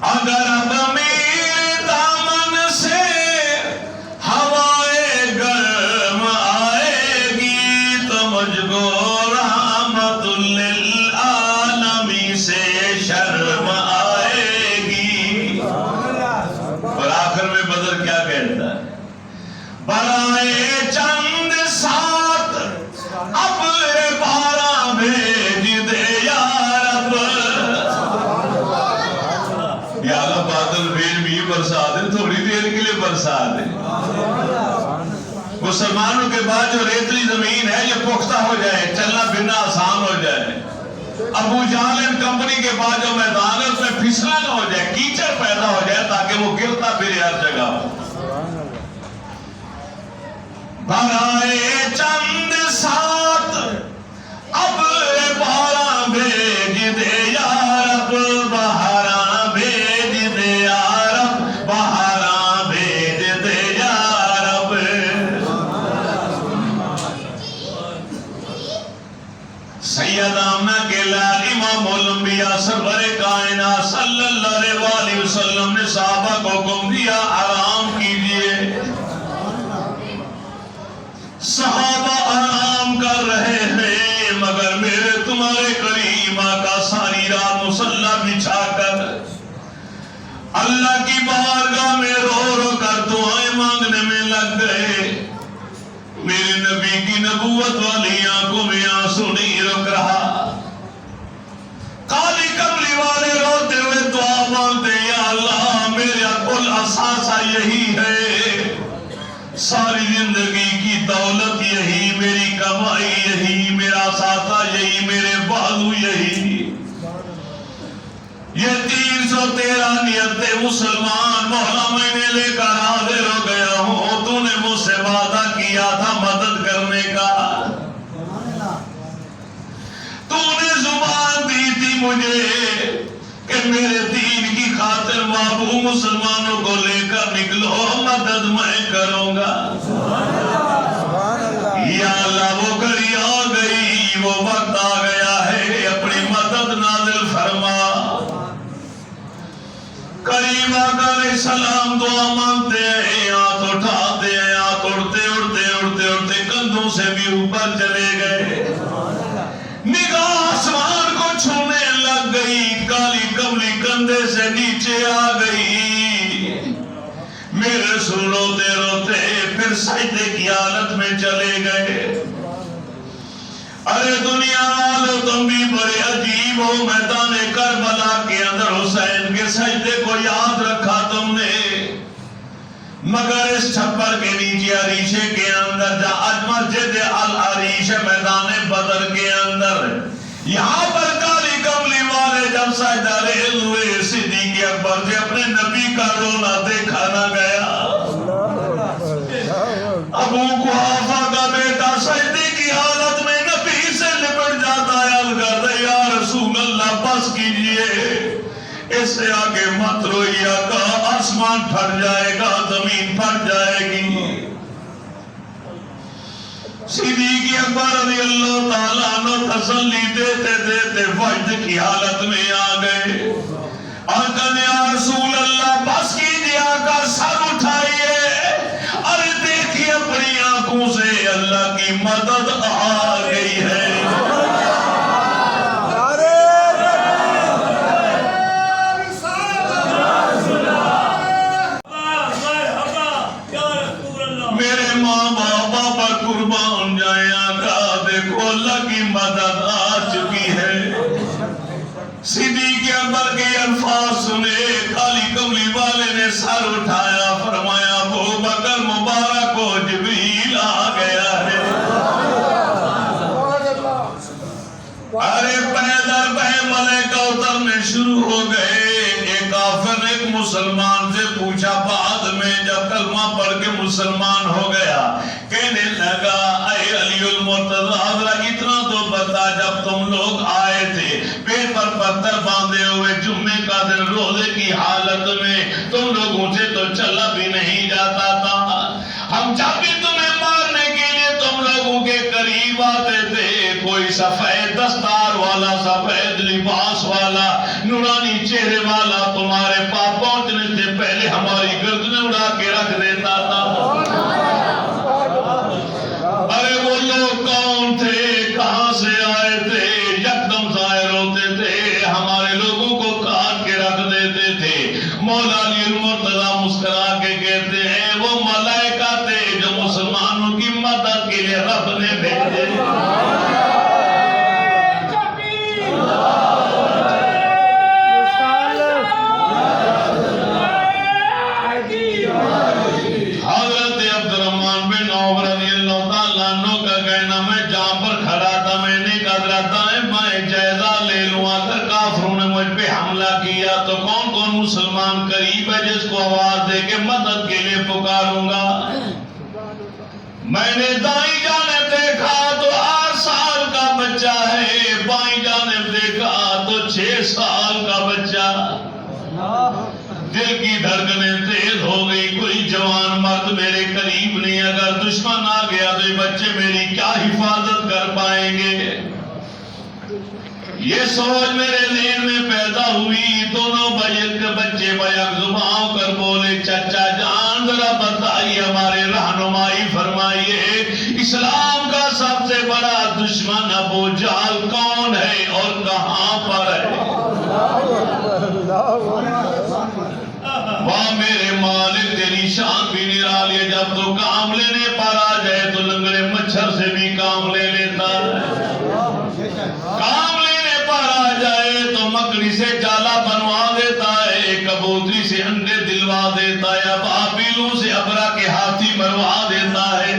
اگر اب میرے دامن سے ہوائے گرم آئے گی تو مجھ کو رحمت للعالمین سے شرم آئے گی۔ اور آخر میں بدر کیا کہتا ہے؟ برائے چند ساتھ ابر بارہ بھیج دے یا رب، یا اللہ بادل بھیج بھی برسا دے، تھوڑی دیر کے لیے برسا دے۔ مسلمانوں کے بعد جو ریتلی زمین ہے یہ پختہ ہو جائے، چلنا پھرنا آسان ہو جائے۔ ابو جہل اینڈ کمپنی کے بعد جو میدان ہے اس میں پھسلا نہ ہو جائے، کیچڑ پیدا ہو جائے تاکہ وہ گرتا پھرے ہر جگہ۔ برائے چند ساتھ ابر بارہ بھیج دے یا رب، بہاراں بھیج دے یا رب، بہاراں بھیج دے یا رب۔ سید آمنہ کے لال امام الانبیاء سرور کائنات صلی اللہ علیہ وسلم نے صحابہ کو حکم دیا آرام کیجئے۔ صحابہ آرام کر رہے ہیں مگر میرے تمہارے کریم آقا ساری رات مصلی بچھا کر اللہ کی بارگاہ میں رو رو کر دعائیں مانگنے میں لگ گئے۔ میرے نبی کی نبوت والی آنکھوں میں آنسو نہیں رک رہا۔ کالی کملی والے روتے ہوئے دعا مانگتے، یا اللہ میرا کل اثاثہ یہی ہے، ساری زندگی کی دولت یہی، میری کمائی یہی، میرا اثاثہ یہی، میرے بازو یہی، یہ 313 نیت مسلمان مولا میں نے لے کر حاضر ہو گیا ہوں۔ تو نے مجھ سے وعدہ کیا تھا مدد کرنے کا، تو نے زبان دی تھی مجھے کہ میرے دین کی خاطر محبوب مسلمانوں کو لے کر نکلو، مدد میں کروں گا۔ یا اللہ وہ گھڑی آ گئی، وہ وقت آ گیا ہے، اپنی مدد نازل فرما۔ کریم آقا علیہ السلام دعا مانگتے ہیں، ہاتھ اٹھاتے ہیں، ہاتھ اڑتے اڑتے اڑتے اڑتے کندھوں سے بھی اوپر چلے گئے، نگاہ آسمان کو چھونے لگ گئی، کالی کملی کندھے سے نیچے آ گئی۔ میرے رسول روتے روتے پھر سجدے کی حالت میں چلے گئے۔ ارے دنیا والو تم بھی بڑے عجیب ہو، میدان کربلا کے اندر حسین کے سجدے کو یاد رکھا تم نے، مگر اس چھپر کے نیچے عریشے کے اندر جہاں مسجد العریش میدان بدر کے اندر، یہاں پر کالی کملی والے جب سجدہ ریز ہوئے، صدیق اکبر سے اپنے نبی کا رونا دیکھا نہ گیا۔ ابو قحافہ کا بیٹا سجدے کی حالت میں نبی سے لپٹ جاتا ہے، عرض کرتا ہے یا رسول اللہ بس کیجئے، اس سے آگے مت روئیے آقا، آسمان پھٹ جائے گا، زمین پھٹ جائے گی۔ صدیق اکبر رضی اللہ تعالیٰ عنہ تسلی دیتے دیتے وجد کی حالت میں آ گئے اور کہنے یا رسول اللہ بس کیجئے آقا، سر اٹھائیے، ارے دیکھیے اپنی آنکھوں سے اللہ کی مدد آ گئی ہے۔ میرے ماں بابا پر قربان جائیں آقا، دیکھو اللہ کی مدد آ چکی ہے۔ صدیق کے اندر کے الفاظ سنے، کالی کملی والے نے سر اٹھایا، فرمایا ابو بکر مبارک کو جبریل آ گیا ہے۔ ارے پیدر پہ ملائکہ اترنے شروع ہو گئے۔ ایک کافر ایک مسلمان سے پوچھا بعد میں جب کلمہ پڑھ کے مسلمان ہو گیا، کہنے لگا اے علی المرتضی حضرت اتنا تو بتا، جب تم لوگ آئے تھے پیٹ پر پتھر باندھے ہوئے جمعے کا دن روزے کی حالت میں، تم لوگوں سے تو چلا بھی نہیں جاتا تھا، ہم جب بھی تمہیں مارنے کے لیے تم لوگوں کے قریب آتے تھے، کوئی سفید دستار والا، سفید لباس والا، نورانی چہرے والا تمہارے پاس پہنچنے سے پہلے ہماری گردنیں اڑا کے رکھ دیتا تھا۔ ارے وہ لوگ کون تھے، کہاں سے آئے تھے؟ یکدم ظاہر ہوتے تھے، ہمارے لوگوں کو کاٹ کے رکھ دیتے تھے۔ مولا علی المرتضی مسکرا کے کہتے ہیں وہ ملائکہ تھے جو مسلمانوں کی مدد کے لیے رب نے بھیجے۔ مسلمان قریب ہے جس کو آواز دے کے مدد کے لیے پکاروں گا؟ میں نے دائیں جانب دیکھا تو 8 سال کا بچہ ہے، بائیں جانب دیکھا تو 6 سال کا بچہ۔ دل کی دھڑکنیں تیز ہو گئی، کوئی جوان مرد میرے قریب نہیں، اگر دشمن آ گیا تو یہ بچے میری کیا حفاظت کر پائیں گے؟ یہ سوچ میرے ذہن میں پیدا ہوئی۔ دونوں بچے بیک زبان کر بولے چچا جان ذرا بتائیے، ہمارے رہنمائی فرمائیے، اسلام کا سب سے بڑا دشمن ابو جہل کون ہے اور کہاں پر ہے؟ واہ میرے مالک تیری شان بھی نرالی ہے، جب تو کام لینے پر آ جائے تو لنگڑے مچھر سے بھی کام لے لیتا ہے، کام لینے پر آ جائے تو مکڑی سے جالا بنوا دیتا ہے، کبوتری سے انڈے دلوا دیتا ہے، اب آپیلوں سے ابرا کے ہاتھی مروا دیتا ہے۔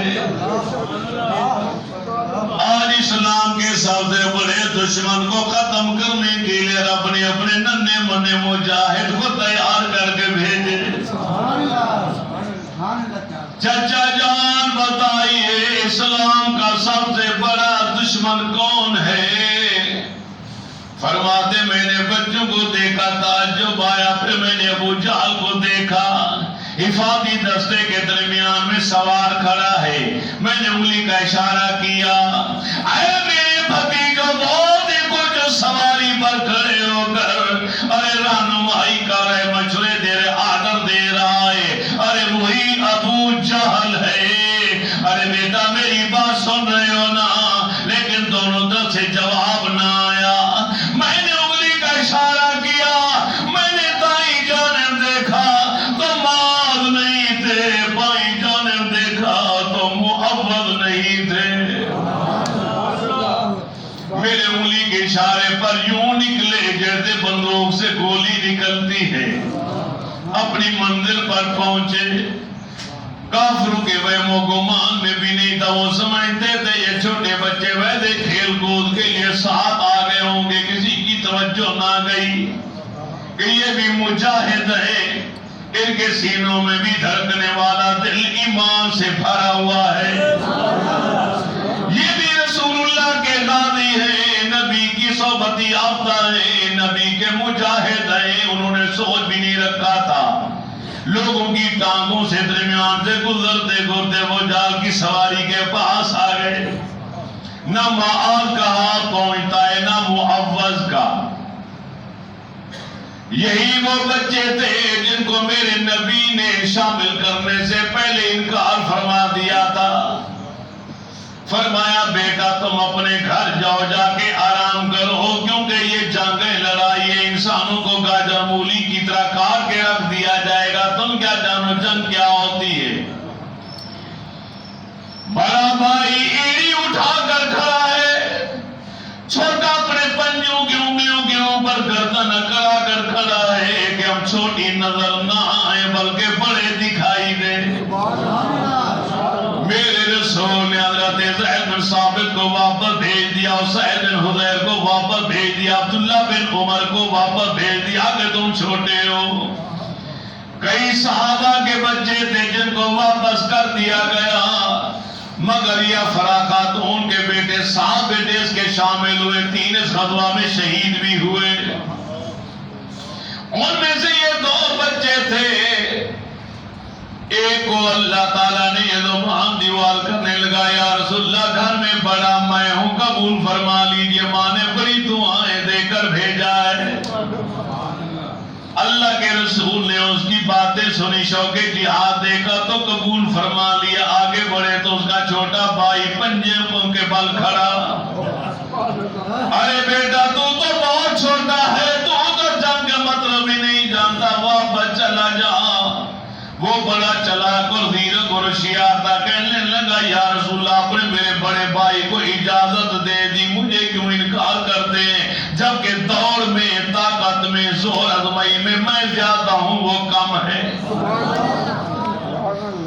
آج اسلام کے سب سے بڑے دشمن کو ختم کرنے کے لیے رب نے اپنے ننھے منے مجاہد کو تیار کر کے بھیجے۔ چچا جان بتائیے اسلام کا سب سے بڑا دشمن کون ہے؟ فرماتے میں نے بچوں کو دیکھا، تعجب آیا، پھر میں نے ابو جہل کو دیکھا، حفاظتی دستے کے درمیان میں سوار کھڑا ہے، میں نے انگلی کا اشارہ کیا، اے میرے بھتیجو وہ دیکھو جو سواری پر کھڑے ہو کر ارے رہنمائی کر رہے، مشورے دے رہے، آرڈر دے رہا ہے، ارے وہی ابو جہل ہے۔ ارے بیٹا میری بات سن رہے ہو نا؟ لیکن دونوں طرف سے جواب نہ آیا۔ میں نے انگلی کا اشارہ کیا، میں نے دائیں جانب دیکھا تو معاذ نہیں تھے، بائیں جانب دیکھا تو معوذ نہیں تھے۔ میرے انگلی کے اشارے پر یوں نکلے جیسے بندوق سے گولی نکلتی ہے، اپنی منزل پر پہنچے۔ کافروں کے وہم و گمان میں بھی نہیں تھا، وہ سمجھتے تھے یہ چھوٹے بچے ویسے کھیل کود کے لیے ساتھ آ گئے ہوں گے، کسی کی توجہ نہ گئی کہ یہ بھی مجاہد ہے، ان کے سینوں میں بھی دھڑکنے والا دل ایمان سے بھرا ہوا ہے، یہ بھی رسول اللہ کے غازی ہیں، نبی کی صحبت یافتہ ہیں، نبی کے مجاہد ہیں۔ انہوں نے سوچ بھی نہیں رکھا تھا، لوگوں کی ٹانگوں سے درمیان سے گزرتے گزرتے وہ جال کی سواری کے پاس آ گئے، نہ معاذ کا ہاتھ پہنچتا ہے نہ معوذ کا۔ یہی وہ بچے تھے جن کو میرے نبی نے شامل کرنے سے پہلے انکار فرما دیا تھا، فرمایا بیٹا تم اپنے گھر جاؤ، جا کے آرام کرو، کیونکہ یہ جنگیں لڑائی انسانوں کو گاجر مولی کی طرح کاٹ کے رکھ دیا جائے گا، تم کیا جانو جنگ کیا ہوتی ہے۔ بڑا بھائی ایڑی اٹھا کر کھڑا ہے، چھوٹا اپنے پنجوں کی انگلیوں کے اوپر گردن اکڑا کر کھڑا ہے کہ ہم چھوٹی نظر نہ آئے بلکہ بڑے دکھائی دے. میرے رسول نے حضرت زید بن ثابت کو واپس بھیج دیا, اسید بن حضیر کو واپس بھیج دیا, عبداللہ بن عمر کو واپس بھیج دیا کہ تم چھوٹے ہو. کئی صحابہ کے بچے تھے جن کو واپس کر دیا گیا, مگر یہ افرا خاتون کے بیٹے 7 بیٹے اس کے شامل ہوئے, 3 اس غزوہ میں شہید بھی ہوئے. ان میں سے یہ 2 بچے تھے, ایک کو اللہ تعالیٰ نے یہ زبان دیوار کرنے لگا, یا رسول اللہ گھر میں بڑا میں ہوں, قبول فرما لیجئے. ماں نے بڑی دعائیں دے کر بھیجا ہے. اللہ کے رسول نے اس کی باتیں سنی, شوق جہاد دیکھا تو قبول فرما لیا. آگے بڑھے تو اس کا چھوٹا بھائی پنجے کے بل کھڑا, ارے بیٹا تو بہت چھوٹا ہے, تو جنگ کا مطلب ہی نہیں جانتا, واپس چلا جا. وہ بڑا چلاک اور زیرک اور ہوشیار تھا, کہنے لگا یا رسول اللہ آپ نے میرے بڑے بھائی کو اجازت دے دی, مجھے کیوں انکار کرتے ہیں, جبکہ دوڑ میں, طاقت میں, زور آزمائی میں زیادہ ہوں, وہ کم ہے.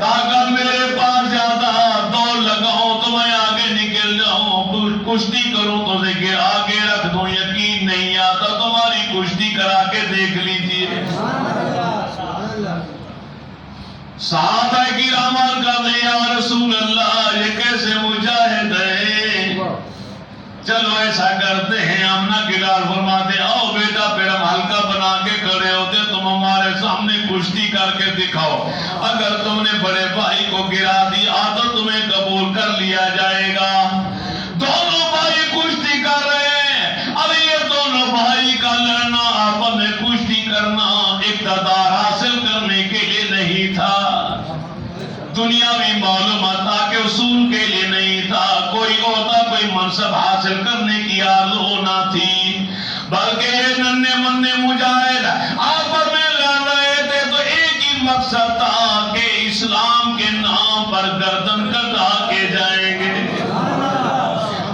طاقت میرے پاس زیادہ, دوڑ لگاؤں تو میں آگے نکل جاؤں, کشتی کروں تو آگے رکھ دوں, یقین نہیں آتا تمہاری کشتی کرا کے دیکھ لیجیے. صحابہ کرام کہتے ہیں یا رسول اللہ یہ کیسے مجاہد ہے, چلو ایسا کرتے ہیں. آمنہ گلال فرماتے ہیں آؤ بیٹا پھر ہم ہلکا بنا کے کھڑے ہوتے, تم ہمارے سامنے کشتی کر کے دکھاؤ, اگر تم نے بڑے بھائی کو گرا دیا تو تمہیں قبول کر لیا جائے گا. دونوں بھائی کشتی کر رہے ہیں. اب یہ دونوں بھائی کا لڑنا, آپس میں کشتی کرنا اقتدار حاصل کرنے کے لیے نہیں تھا, دنیاوی معلومات کے اصول کے لیے نہیں تھا, کوئی عہدہ کوئی منصب حاصل کرنے کی آرزو نہ تھی, بلکہ یہ ننھے منھے مجاہد آپس میں لڑ رہے تھے تو ایک ہی مقصد تھا کہ اسلام کے نام پر گردن کٹا کے جائیں گے.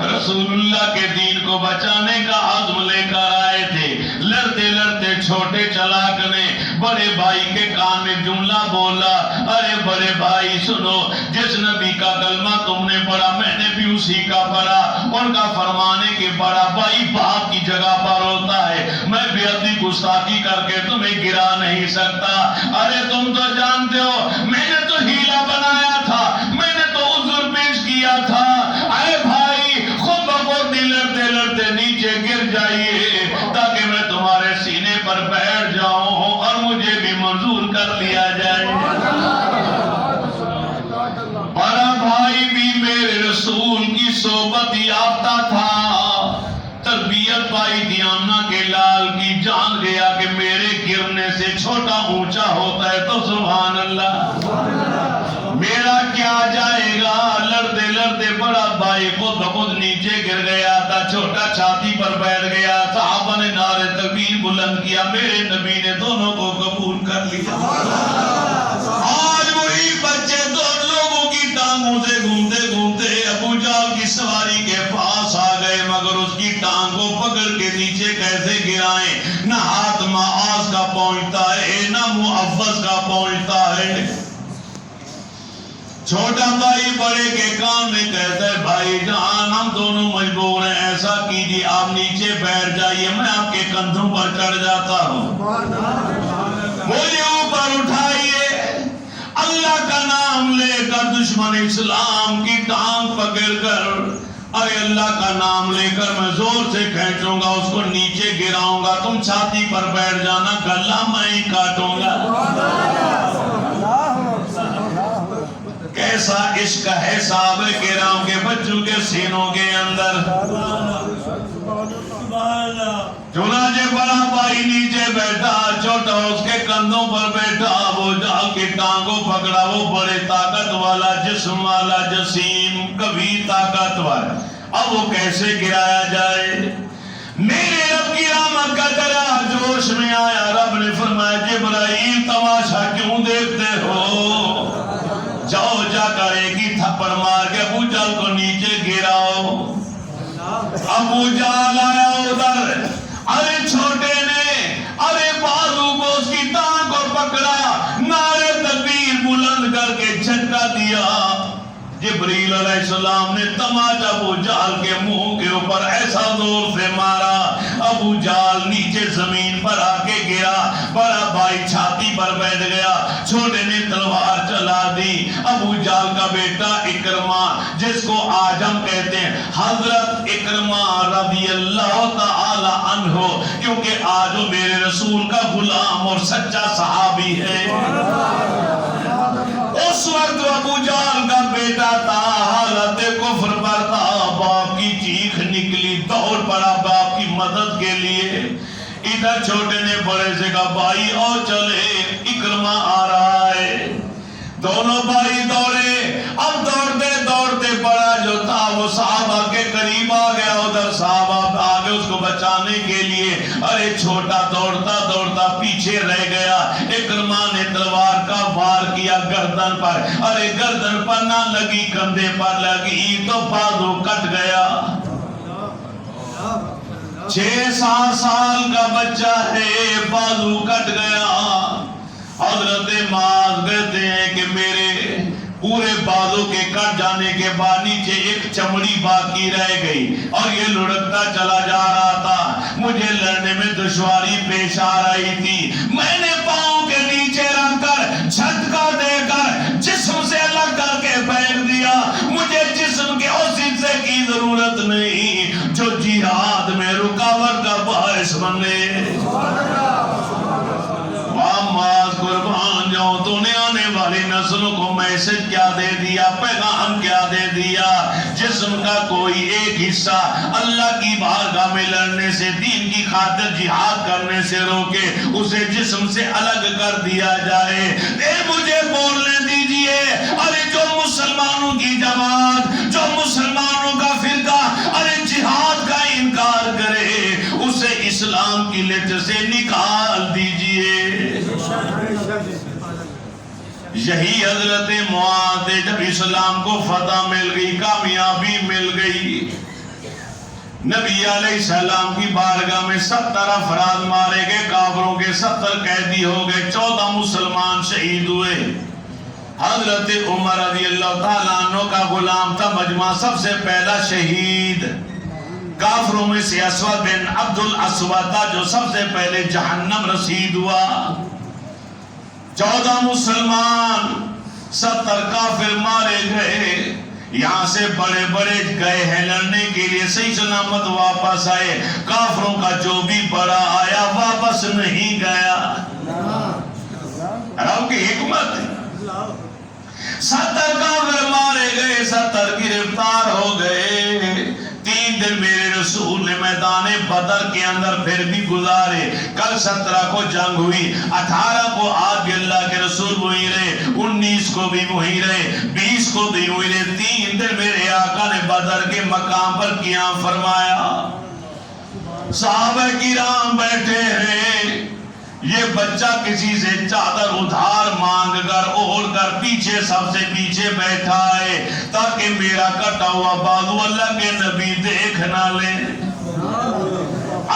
رسول اللہ کے دین کو بچانے کا عزم لے کر آئے تھے. لڑتے لڑتے چھوٹے چلاک نے بڑے بھائی کے کان میں جملہ بولا, ارے بڑے بھائی سنو, جس نبی کا کلمہ تم نے پڑھا میں نے بھی اسی کا پڑھا. ان کا فرمانے کہ بڑا بھائی باپ کی جگہ پر ہوتا ہے, میں بے ادبی گستاخی کر کے تمہیں گرا نہیں سکتا. ارے تم تو جانتے ہو میں نے تو ہیلا بنایا تھا, میں نے تو عذر پیش کیا تھا. ارے بھائی خود بخود لڑتے لڑتے نیچے گر جائیے تاکہ میں تمہارے سینے پر بیٹھ جاؤں اور مجھے بھی منظور کر لیا جائے. بڑا بھائی بھی میرے رسول کی صحبت یافتہ تھا, تربیت پائی تھی آمنہ کے لال کی, جان گیا کہ میرے گرنے سے چھوٹا اونچا ہوتا ہے تو سبحان اللہ میرا کیا جائے گا. لڑتے لڑتے بڑا بھائی خود بخود نیچے گر گیا تھا, چھوٹا چھاتی پر بیٹھ گیا. صحابہ نے نعرے تکبیر بلند کیا, میرے نبی نے دونوں کو قبول کر لیا. آج وہی بچے دو لوگوں کی ٹانگوں سے گھومتے گھومتے ابو جہل کی سواری کے پاس آ گئے, مگر اس کی ٹانگ کو پکڑ کے نیچے کیسے گرائیں, نہ ہاتھ معاذ کا پہنچتا ہے نہ محفظ کا پہنچتا ہے. چھوٹا بھائی بڑے کے کان میں کہتا ہے بھائی جان ہم دونوں مجبور ہیں, ایسا کیجیے آپ نیچے بیٹھ جائیے, میں آپ کے کندھوں پر چڑھ جاتا ہوں, مجھے اوپر اٹھائیے. اللہ کا نام لے کر دشمن اسلام کی ٹانگ پکڑ کر, ارے اللہ کا نام لے کر میں زور سے کھینچوں گا, اس کو نیچے گراؤں گا, تم چھاتی پر بیٹھ جانا, گلا میں ہی کاٹوں گا. کیسا عشق ہے صحابہ کرام کے بچوں کے سینوں کے اندر. چنانچہ بڑا بھائی نیچے بیٹھا, چھوٹا اس کے کندھوں پر بیٹھا, وہ جال کی ٹانگوں پکڑا. وہ بڑے طاقت والا, جسم والا, جسیم, کبھی طاقت والا, اب وہ کیسے گرایا جائے. میرے رب کی رحمت کا دریا جوش میں آیا. رب نے فرمایا جبرائیل تماشا کیوں دیکھتے ہو, جاؤ جا کر ایک ہی تھپڑ مار کے ابو جہل کو نیچے گراؤ. ابو جہل آیا ادھر, ارے چھوٹے جبریل علیہ السلام نے تماچا ابو جہل کے منہ کے اوپر ایسا زور سے مارا، ابو جہل نیچے زمین پر آ کے گرا، بڑا بھائی چھاتی پر بیٹھ گیا، چھوٹے نے تلوار چلا دی۔ ابو جہل کا بیٹا اکرمہ، جس کو آج ہم کہتے ہیں حضرت اکرمہ رضی اللہ تعالی عنہ، کیونکہ آج وہ میرے رسول کا غلام اور سچا صحابی ہے۔ اس وقت ابو جہل کا بیٹا تھا، حالت کفر پر تھا، باپ کی چیخ نکلی، دوڑ پڑا باپ کی مدد کے لیے۔ ادھر چھوٹے نے بڑے سے کہا بھائی اور چلے، اکرمہ آ رہا ہے۔ دونوں بھائی دوڑے، اب دوڑتے دوڑتے بڑا جو تھا وہ صحابہ کے قریب آ گیا، ادھر صحابہ آگے اس کو بچانے کے لیے، ارے چھوٹا دوڑتا دوڑتا پیچھے رہ گیا۔ اکرمہ نے تلوار کا وار کیا گردن پر، ارے گردن پر نہ لگی، کندھے پر لگی تو بازو کٹ گیا۔ 6-7 سال کا بچہ ہے، بازو کٹ گیا۔ حضرت معاذ کہتے ہیں کہ میرے پورے بازو کے کٹ جانے کے بعد نیچے ایک چمڑی باقی رہ گئی اور یہ لڑکتا چلا جا رہا تھا، مجھے لڑنے میں دشواری پیش آ رہی تھی۔ میں نے پاؤں کے نیچے رکھ کر جھٹکا دے کر جسم سے الگ کر کے پھینک دیا۔ مجھے جسم کے اس حصے کی ضرورت نہیں جو جہاد میں رکاوٹ کا باعث بنے۔ قربان جاؤں، تو نے آنے والی نسلوں کو میسج کیا دے دیا، پیغام کیا دے دیا؟ جسم کا کوئی ایک حصہ اللہ کی بارگاہ میں لڑنے سے، دین کی خاطر جہاد کرنے سے روکے، اسے جسم سے الگ کر دیا جائے۔ مجھے بولنے دیجئے، ارے جو مسلمانوں کی جماعت، جو مسلمانوں کا فرقہ ارے جہاد کا انکار کرے، اسے اسلام کی لسٹ سے نکال دیجئے۔ یہی حضرت معاذ جب اسلام کو فتح مل گئی، کامیابی مل گئی، نبی علیہ السلام کی بارگاہ میں 70 افراد مارے گئے، کافروں کے 70 قیدی ہو گئے، 14 مسلمان شہید ہوئے۔ حضرت عمر رضی اللہ تعالیٰ عنہ کا غلام تھا مجمع سب سے پہلا شہید۔ کافروں میں سے اسود بن عبد الاسود تھا جو سب سے پہلے جہنم رسید ہوا۔ 14 مسلمان، 70 کافر مارے گئے۔ یہاں سے بڑے بڑے گئے ہیں لڑنے کے لیے، صحیح سلامت واپس آئے۔ کافروں کا جو بھی بڑا آیا واپس نہیں گیا۔ رب کی حکمت ہے۔ 70 کافر مارے گئے، 70 گرفتار ہو گئے۔ 3 دن میرے رسول نے میدان بدر کے اندر پھر بھی گزارے۔ کل 17 کو جنگ ہوئی، 18 کو آج اللہ کے رسول وہیں رہے، 19 کو بھی وہیں رہے، 20 کو بھی وہیں رہے۔ 3 دن میرے آقا نے بدر کے مقام پر قیام فرمایا۔ صحابہ کرام بیٹھے ہیں، یہ بچہ کسی سے چادر ادھار مانگ کر اوڑھ کر پیچھے سب سے پیچھے بیٹھا ہے تاکہ میرا کٹا ہوا بازو اللہ کے نبی دیکھ نہ لے۔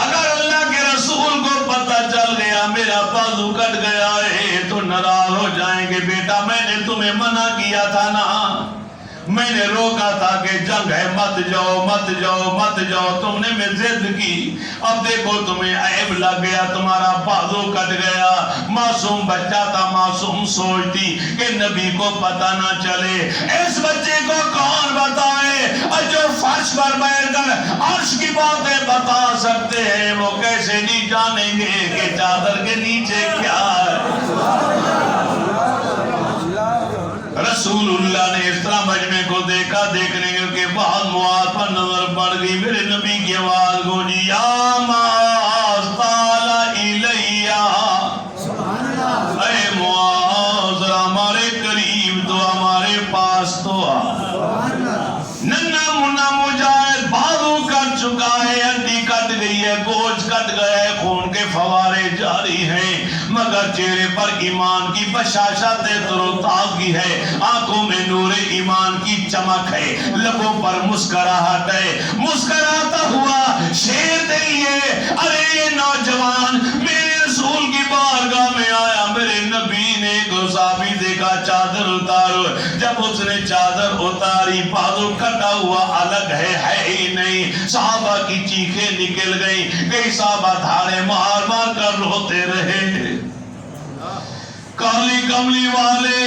اگر اللہ کے رسول کو پتہ چل گیا میرا بازو کٹ گیا ہے تو ناراض ہو جائیں گے۔ بیٹا میں نے تمہیں منع کیا تھا نا، میں نے روکا تھا کہ جنگ ہے مت جاؤ مت جاؤ مت جاؤ، تم نے میں ضد کی، اب دیکھو تمہیں عیب لگ گیا، تمہارا بازو کٹ گیا۔ معصوم بچہ تھا، معصوم سوچتی کہ نبی کو پتہ نہ چلے۔ اس بچے کو کون بتائے؟ جو فرش پر بیٹھ کر عرش کی باتیں بتا سکتے ہیں، وہ کیسے نہیں جانیں گے کہ چادر کے نیچے کیا ہے؟ رسول اللہ نے اس طرح مجمع کو دیکھا، دیکھنے کے بعد معاذ پر نظر پڑ گئی، میرے نبی کی آواز گونجی، یا معاذ طال الیہ، اے معاذ ہمارے قریب تو ہمارے پاس تو آ۔ ننھا منہ مجاہد بازو کٹ چکا ہے، ہڈی کٹ گئی ہے، گوشت کٹ گیا ہے، خون کے فوارے جاری ہیں، مگر چہرے پر ایمان کی بشاشت تر و تازگی ہے، آنکھوں میں نور ایمان کی چمک ہے، لبوں پر مسکراہٹ ہے۔ مسکراتا ہوا شیر دیئے، ارے یہ نوجوان میرے رسول کی بارگاہ میں آیا، میرے نبی نے ایک صحابی دیکھا چادر اتارو، جب جب اس نے چادر اتاری بازو کٹا ہوا الگ ہے ہی نہیں. صحابہ کی چیخیں نکل گئی. کئی صحابہ دھاڑے مار مار کر روتے رہے. کالی کملی والے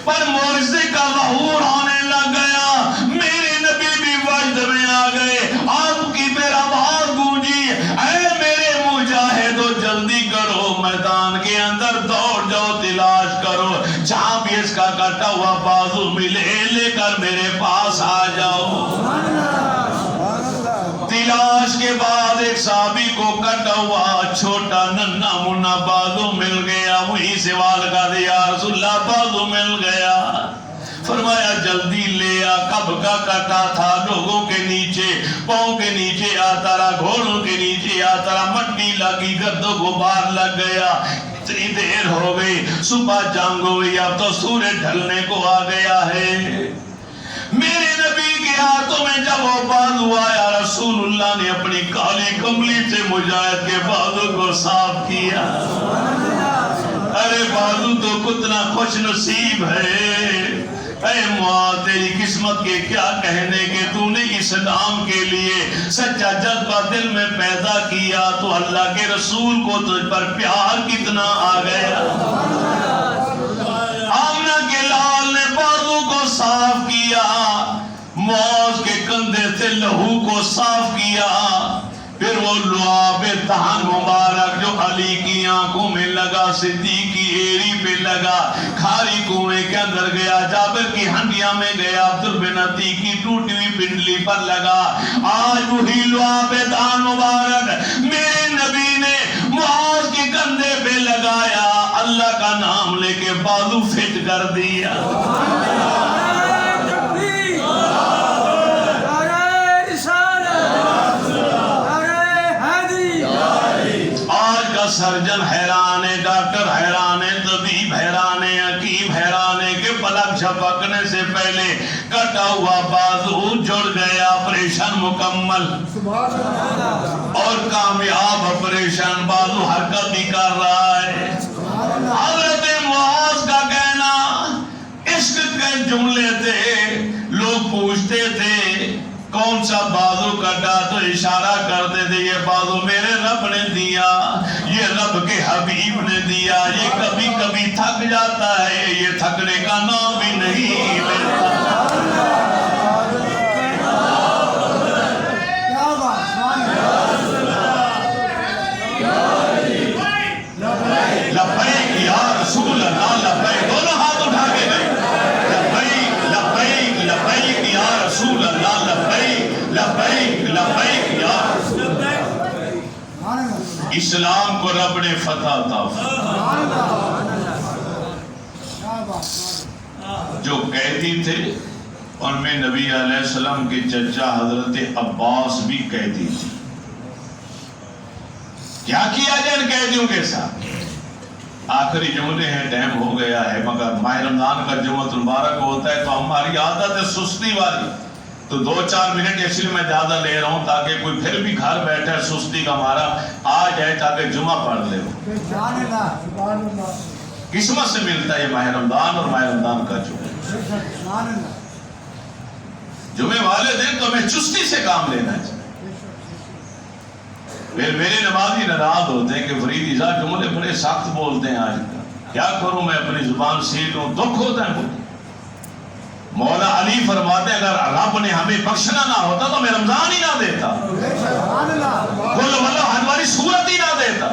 پر معجزے کا ظہور ہونے لگ گیا. میرے نبی بھی وجد میں آ گئے. آپ کی میرا آواز گونجی, اے میرے مجاہدو جلدی کرو, میدان کے اندر دوڑ جاؤ, تلاش کرو, جہاں بھی اس کا کٹا ہوا بازو ملے لے کر میرے پاس آ جاؤ. تلاش کے بعد ایک صحابی کو کٹا ہوا چھوٹا ننھا منا بازو مل گیا. وہیں سوال کر دیا, یا رسول اللہ بازو مل گیا. فرمایا جلدی لے آ. کب کا کٹا تھا؟ لوگوں کے نیچے, پاؤں کے نیچے آتا رہا, گھوڑوں کے نیچے آتا رہا, مٹی لگی, گرد و غبار لگ گیا. اتنی دیر ہو گئی, صبح جنگ ہوئی, اب تو سورج ڈھلنے کو آ گیا ہے. میرے نبی کے ہاتھوں میں جب وہ بازو آیا, رسول اللہ نے اپنی کالی کملی سے مجاہد کے بازو کو صاف کیا. ارے بازو تو کتنا خوش نصیب ہے. اے معاذ, تیری قسمت کے کیا کہنے کہ تو نے اسلام کے لیے سچا جذبہ دل میں پیدا کیا, تو اللہ کے رسول کو تجھ پر پیار کتنا آ گیا. آمنہ کے لال نے بازو کو صاف کیا, معاذ کے کندھے سے لہو کو صاف کیا. پھر وہ لعاب دہن مبارک جو علی کی آنکھوں میں لگا, صدیق کی ایری پہ لگا, کھاری کنویں کے اندر گیا, جابر کی ہنڈیاں میں گیا, عبد بن عتیق کی ٹوٹی ہوئی پنڈلی پر لگا. آج وہی لعاب دہن مبارک میرے نبی نے معاذ کے کندھے پہ لگایا, اللہ کا نام لے کے بازو فٹ کر دیا. سرجن حیران ہے, ڈاکٹر حیران ہے, طبیب حیران ہے, حکیم حیران ہے کہ پلک جھپکنے سے پہلے کٹا ہوا بازو جڑ گیا. آپریشن مکمل اور کامیاب آپریشن, بازو حرکت بھی کر رہا ہے. حضرت معاذ کا کہنا عشق کے جملے تھے. لوگ پوچھتے تھے کون سا بازو کٹا, تو اشارہ کرتے تھے یہ بازو میرے رب نے دیا, یہ رب کے حبیب نے دیا. یہ کبھی کبھی تھک جاتا ہے, یہ تھکنے کا نام بھی نہیں لیتا. لبیک یا رسول اللہ, لبیک, دونوں ہاتھ اٹھا کے گئے. لبیک لبیک لبیک یا رسول اللہ, لبیک لبیک لبیک یا رسول اللہ. اسلام کو رب نے فتح عطا جو قیدی تھے, اور میں نبی علیہ السلام کے چچا حضرت عباس بھی قیدی تھے. کیا کیا جائے ان قیدیوں کے ساتھ؟ آخری جملے ہیں, ٹائم ہو گیا ہے, مگر ماہ رمضان کا جمعۃ المبارک ہوتا ہے تو ہماری عادت ہے سستی والی, تو 2-4 منٹ اس لیے میں زیادہ لے رہا ہوں تاکہ کوئی پھر بھی گھر بیٹھے سستی کا ہمارا آ جائے, تاکہ جمعہ پڑھ لے. قسمت سے ملتا ہے یہ ماہ رمضان اور ماہ رمضان کا جمعہ. جمعے والے دن تو ہمیں چستی سے کام لینا چاہیے. میرے نمازی ناراض ہوتے ہیں کہ فرید صاحب جملے بڑے سخت بولتے ہیں. آج کیا کروں, میں اپنی زبان سیکھ لوں, دکھ ہوتا ہے مجھے. مولا علی فرماتے ہیں اگر رب نے ہمیں بخشنا نہ ہوتا تو میں رمضان ہی نہ دیتا, قل واللہ احد والی سورت ہی نہ دیتا.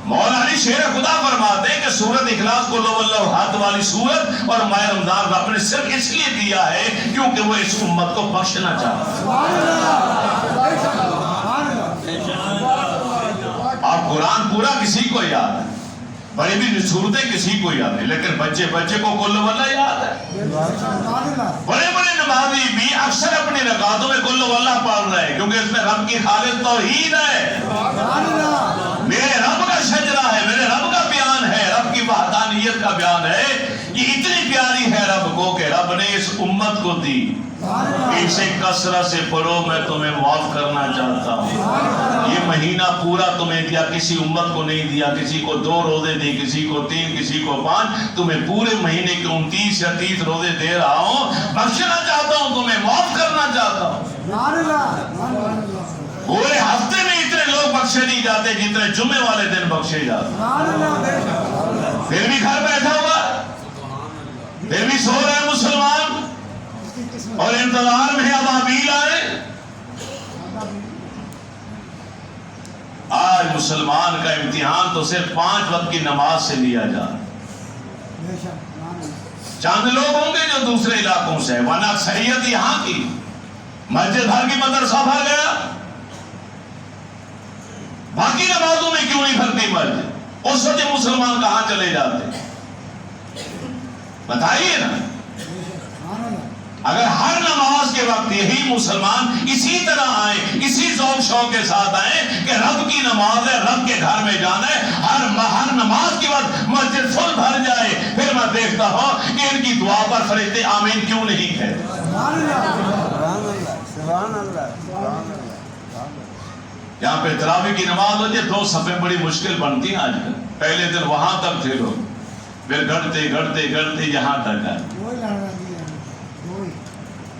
مولا علی شیر خدا فرماتے ہیں کہ سورت اخلاص قل واللہ احد والی سورت اور ماہ رمضان رب نے صرف اس لیے دیا ہے کیونکہ وہ اس امت کو بخشنا چاہتا. آپ قرآن پورا کسی کو یاد ہے, بڑی بھی صورتیں کسی کو یاد ہے, لیکن بچے کو قل واللہ یاد ہے. بڑے بڑے نمازی بھی اکثر اپنی رکعتوں میں قل واللہ پڑھ رہے ہیں کیونکہ اس میں رب کی خالص توحید ہے. میرے رب کا شجرہ ہے, میرے رب کا بیان ہے, رب کی وحدانیت کا بیان ہے. یہ اتنی پیاری ہے رب کو کہ رب نے اس امت کو دی. اسے کثرت سے پڑھو، میں تمہیں معاف کرنا چاہتا ہوں۔ یہ مہینہ پورا تمہیں دیا، کسی امت کو نہیں دیا، کسی کو 2 روزے دی، کسی کو 3، کسی کو 5، تمہیں پورے مہینے کے 29 یا 30 روزے دے رہا ہوں، بخشنا چاہتا ہوں، تمہیں معاف کرنا چاہتا ہوں۔ پورے ہفتے میں اتنے لوگ بخشے نہیں جاتے جتنے جمعے والے دن بخشے جاتے، پھر بھی گھر بیٹھا ہوا، پھر بھی سو رہے مسلمان اور انتظار میں ابابیل آئے۔ آج مسلمان کا امتحان تو صرف 5 وقت کی نماز سے لیا جا رہا ہے۔ چند لوگ ہوں گے جو دوسرے علاقوں سے ہیں، ورنہ اکثریت یہاں کی مسجد بھر کی مدرسہ بھر گیا، باقی نمازوں میں کیوں نہیں بھرتی مسجد؟ اس وقت مسلمان کہاں چلے جاتے؟ بتائیے نا۔ اگر ہر نماز کے وقت یہی مسلمان اسی طرح آئیں، اسی ذوق شوق کے ساتھ آئیں کہ رب کی نماز ہے، رب کے گھر میں جانا ہے، ہر نماز کے وقت مسجد فل بھر جائے، پھر میں دیکھتا ہوں کہ ان کی دعا پر فرشتے آمین کیوں نہیں کہتے؟ یہاں پہ تراویح کی نماز ہو جائے 2 صفیں بڑی مشکل بنتی ہیں آج کل، پہلے دن وہاں تک تھے لوگ، پھر گھڑتے یہاں تک آئے،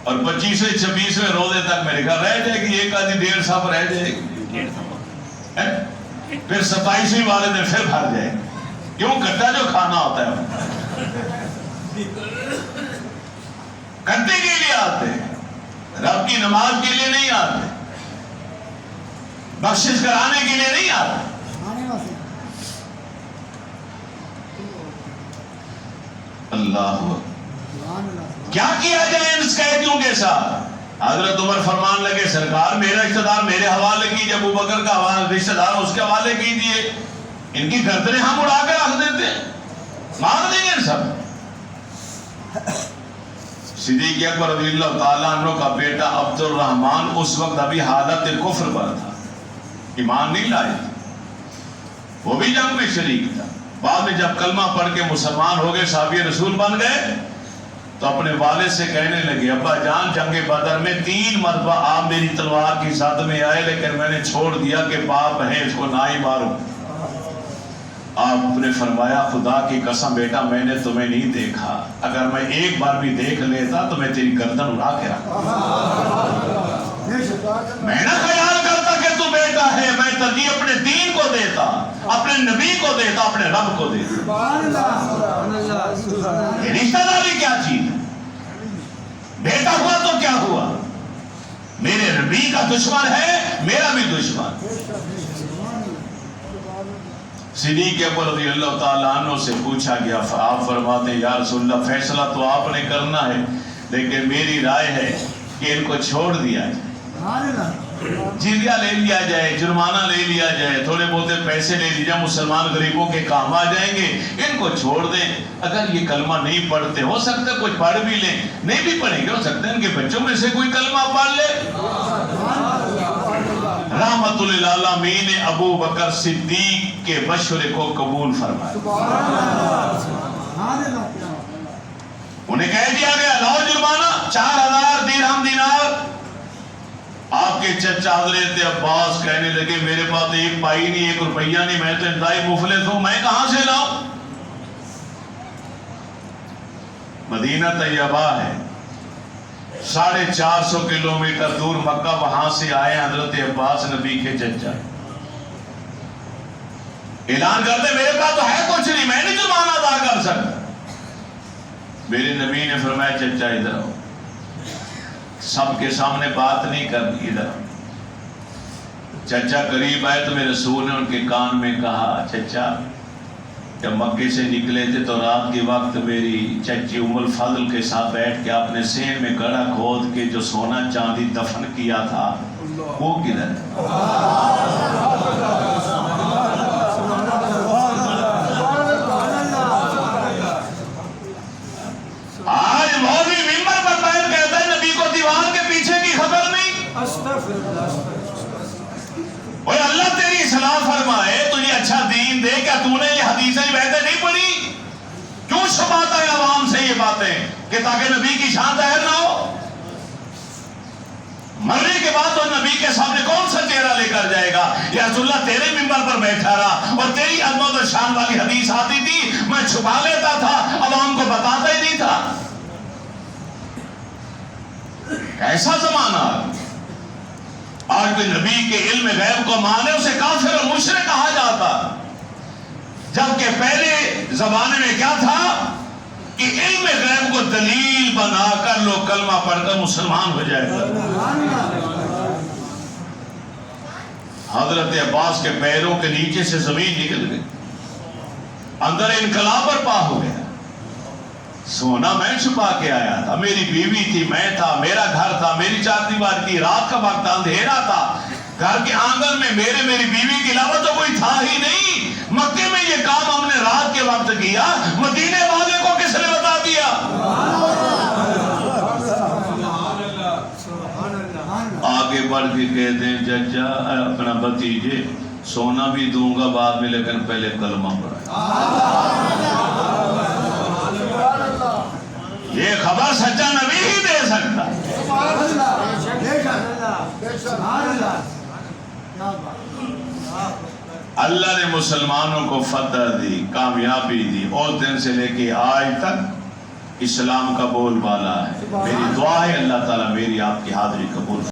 اور 25ویں 26ویں روزے تک میرے گھر رہ جائے گی، 1 آدھی 1.5 صف رہ جائے گی، پھر 27ویں والے دن پھر بھر جائے گی۔ کیوں؟ کٹا جو کھانا ہوتا ہے کٹے کے لیے آتے ہیں، رب کی نماز کے لیے نہیں آتے، بخشش کرانے کے لیے نہیں آتے۔ اللہ کیا کیا جائے ان قیدیوں کے ساتھ؟ حضرت عمر فرمان لگے، سرکار میرا رشتہ دار میرے حوالے کیجیے، ابو بکر کا رشتہ دار اس کے حوالے کیجیے، ان کی گردنیں ہم اڑا کے رکھ دیتے ہیں، مار دیں گے سب۔ صدیق اکبر رضی اللہ تعالیٰ عنہ کا بیٹا عبد الرحمن اس وقت ابھی حالت کفر پر تھا، ایمان نہیں لائے، وہ بھی جنگ میں شریک تھا، بعد میں جب کلمہ پڑھ کے مسلمان ہو گئے، صحابی رسول بن گئے، تو اپنے والد سے کہنے لگے، ابا جان جنگ بدر میں 3 مرتبہ آپ میری تلوار کی زد میں آئے، لیکن میں نے چھوڑ دیا کہ باپ ہے اس کو نہ ہی ماروں۔ آپ نے فرمایا، خدا کی قسم بیٹا میں نے تمہیں نہیں دیکھا، اگر میں ایک بار بھی دیکھ لیتا تو میں تیری گردن اڑا کے رکھتا، میں نہ خیال کرتا کہ تو بیٹا ہے، میں ترجیح اپنے دین کو دیتا، اپنے نبی کو دیتا، اپنے رب کو دیتا۔ رشتہ داری کیا چیز ہے؟ بیٹا ہوا تو کیا ہوا، میرے نبی کا دشمن ہے، میرا بھی دشمن۔ صدیق اکبر رضی اللہ تعالیٰ عنہ سے پوچھا گیا، آپ فرماتے ہیں یا رسول اللہ فیصلہ تو آپ نے کرنا ہے، لیکن میری رائے ہے کہ ان کو چھوڑ دیا جائے، جزیہ لے لیا جائے، جرمانہ لے لیا جائے، تھوڑے بہت پیسے لے لیجیے، مسلمان غریبوں کے کام آ جائیں گے، ان کو چھوڑ دیں۔ اگر یہ کلمہ نہیں پڑھتے، ہو سکتا ہے کچھ پڑھ بھی لیں، نہیں بھی پڑھیں گے، ہو سکتا ہے ان کے بچوں میں سے کوئی کلمہ پڑھ لے۔ رحمت للعالمین نے ابو بکر صدیق کے مشورے کو قبول فرمایا، انہیں کہہ دیا گیا لاؤ جرمانہ 4000 درہم دینار۔ آپ کے چچا حضرت عباس کہنے لگے میرے پاس 1 پائی نہیں، 1 روپیہ نہیں، میں تو انتہائی مفلس ہوں، میں کہاں سے لاؤں؟ مدینہ طیبہ ہے 450 کلومیٹر دور مکہ، وہاں سے آئے حضرت عباس نبی کے چچا، اعلان کرتے میرے پاس تو ہے کچھ نہیں، میں نہیں جرمانہ ادا کر سکتا۔ میرے نبی نے فرمایا چچا ادھر آؤ، سب کے سامنے بات نہیں کرنی، ادھر آؤ۔ چچا قریب آئے تو میرے رسول نے ان کے کان میں کہا، چچا جب مکے سے نکلے تھے تو رات کے وقت میری چچی ام الفضل کے ساتھ بیٹھ کے اپنے سین میں گڑھا کھود کے جو سونا چاندی دفن کیا تھا وہ کدھر ہے؟ آج مولوی ممبر پر بیٹھ کہتا ہے نبی کو دیوار کے پیچھے کی خبر نہیں۔ اوہ اللہ تیری اصلاح فرمائے، تجھے اچھا دین دے، کیا تو نے یہ حدیثیں بہتر نہیں پڑھی؟ کیوں چھپاتا ہے عوام سے یہ باتیں کہ تاکہ نبی کی شان ظاہر نہ ہو؟ مرنے کے بعد تو نبی کے سامنے کون سا چہرہ لے کر جائے گا؟ یا رسول اللہ تیرے منبر پر بیٹھا رہا اور تیری عظمت و شان والی حدیث آتی تھی، میں چھپا لیتا تھا، عوام کو بتاتا ہی نہیں تھا۔ ایسا زمانہ آج کوئی نبی کے علم غیب کو مانے اسے کافر اور مشرک کہا جاتا، جبکہ پہلے زمانے میں کیا تھا کہ علم غیب کو دلیل بنا کر لوگ کلمہ پڑھ کر مسلمان ہو جائے گا۔ حضرت عباس کے پیروں کے نیچے سے زمین نکل گئی، اندر انقلاب برپا ہو گیا۔ سونا میں چھپا کے آیا تھا، میری بیوی تھی، میں تھا، میرا گھر تھا، میری چار دیوار کی، رات کا وقت اندھیرا تھا، گھر کے آنگن میں میری بیوی کے علاوہ تو کوئی تھا ہی نہیں۔ مکے میں یہ کام ہم نے رات کے وقت کیا، مدینے والے کو کس نے بتا دیا؟ آگے بڑھ کے کہتے ہیں چچا اپنا بھتیجے سونا بھی دوں گا بعد میں، لیکن پہلے کلمہ پڑھا۔ یہ خبر سچا نبی ہی دے سکتا۔ اللہ نے مسلمانوں کو فتح دی، کامیابی دی، اس دن سے لے کے آج تک اسلام کا بول بالا ہے۔ میری دعا ہے اللہ تعالیٰ میری آپ کی حاضری قبول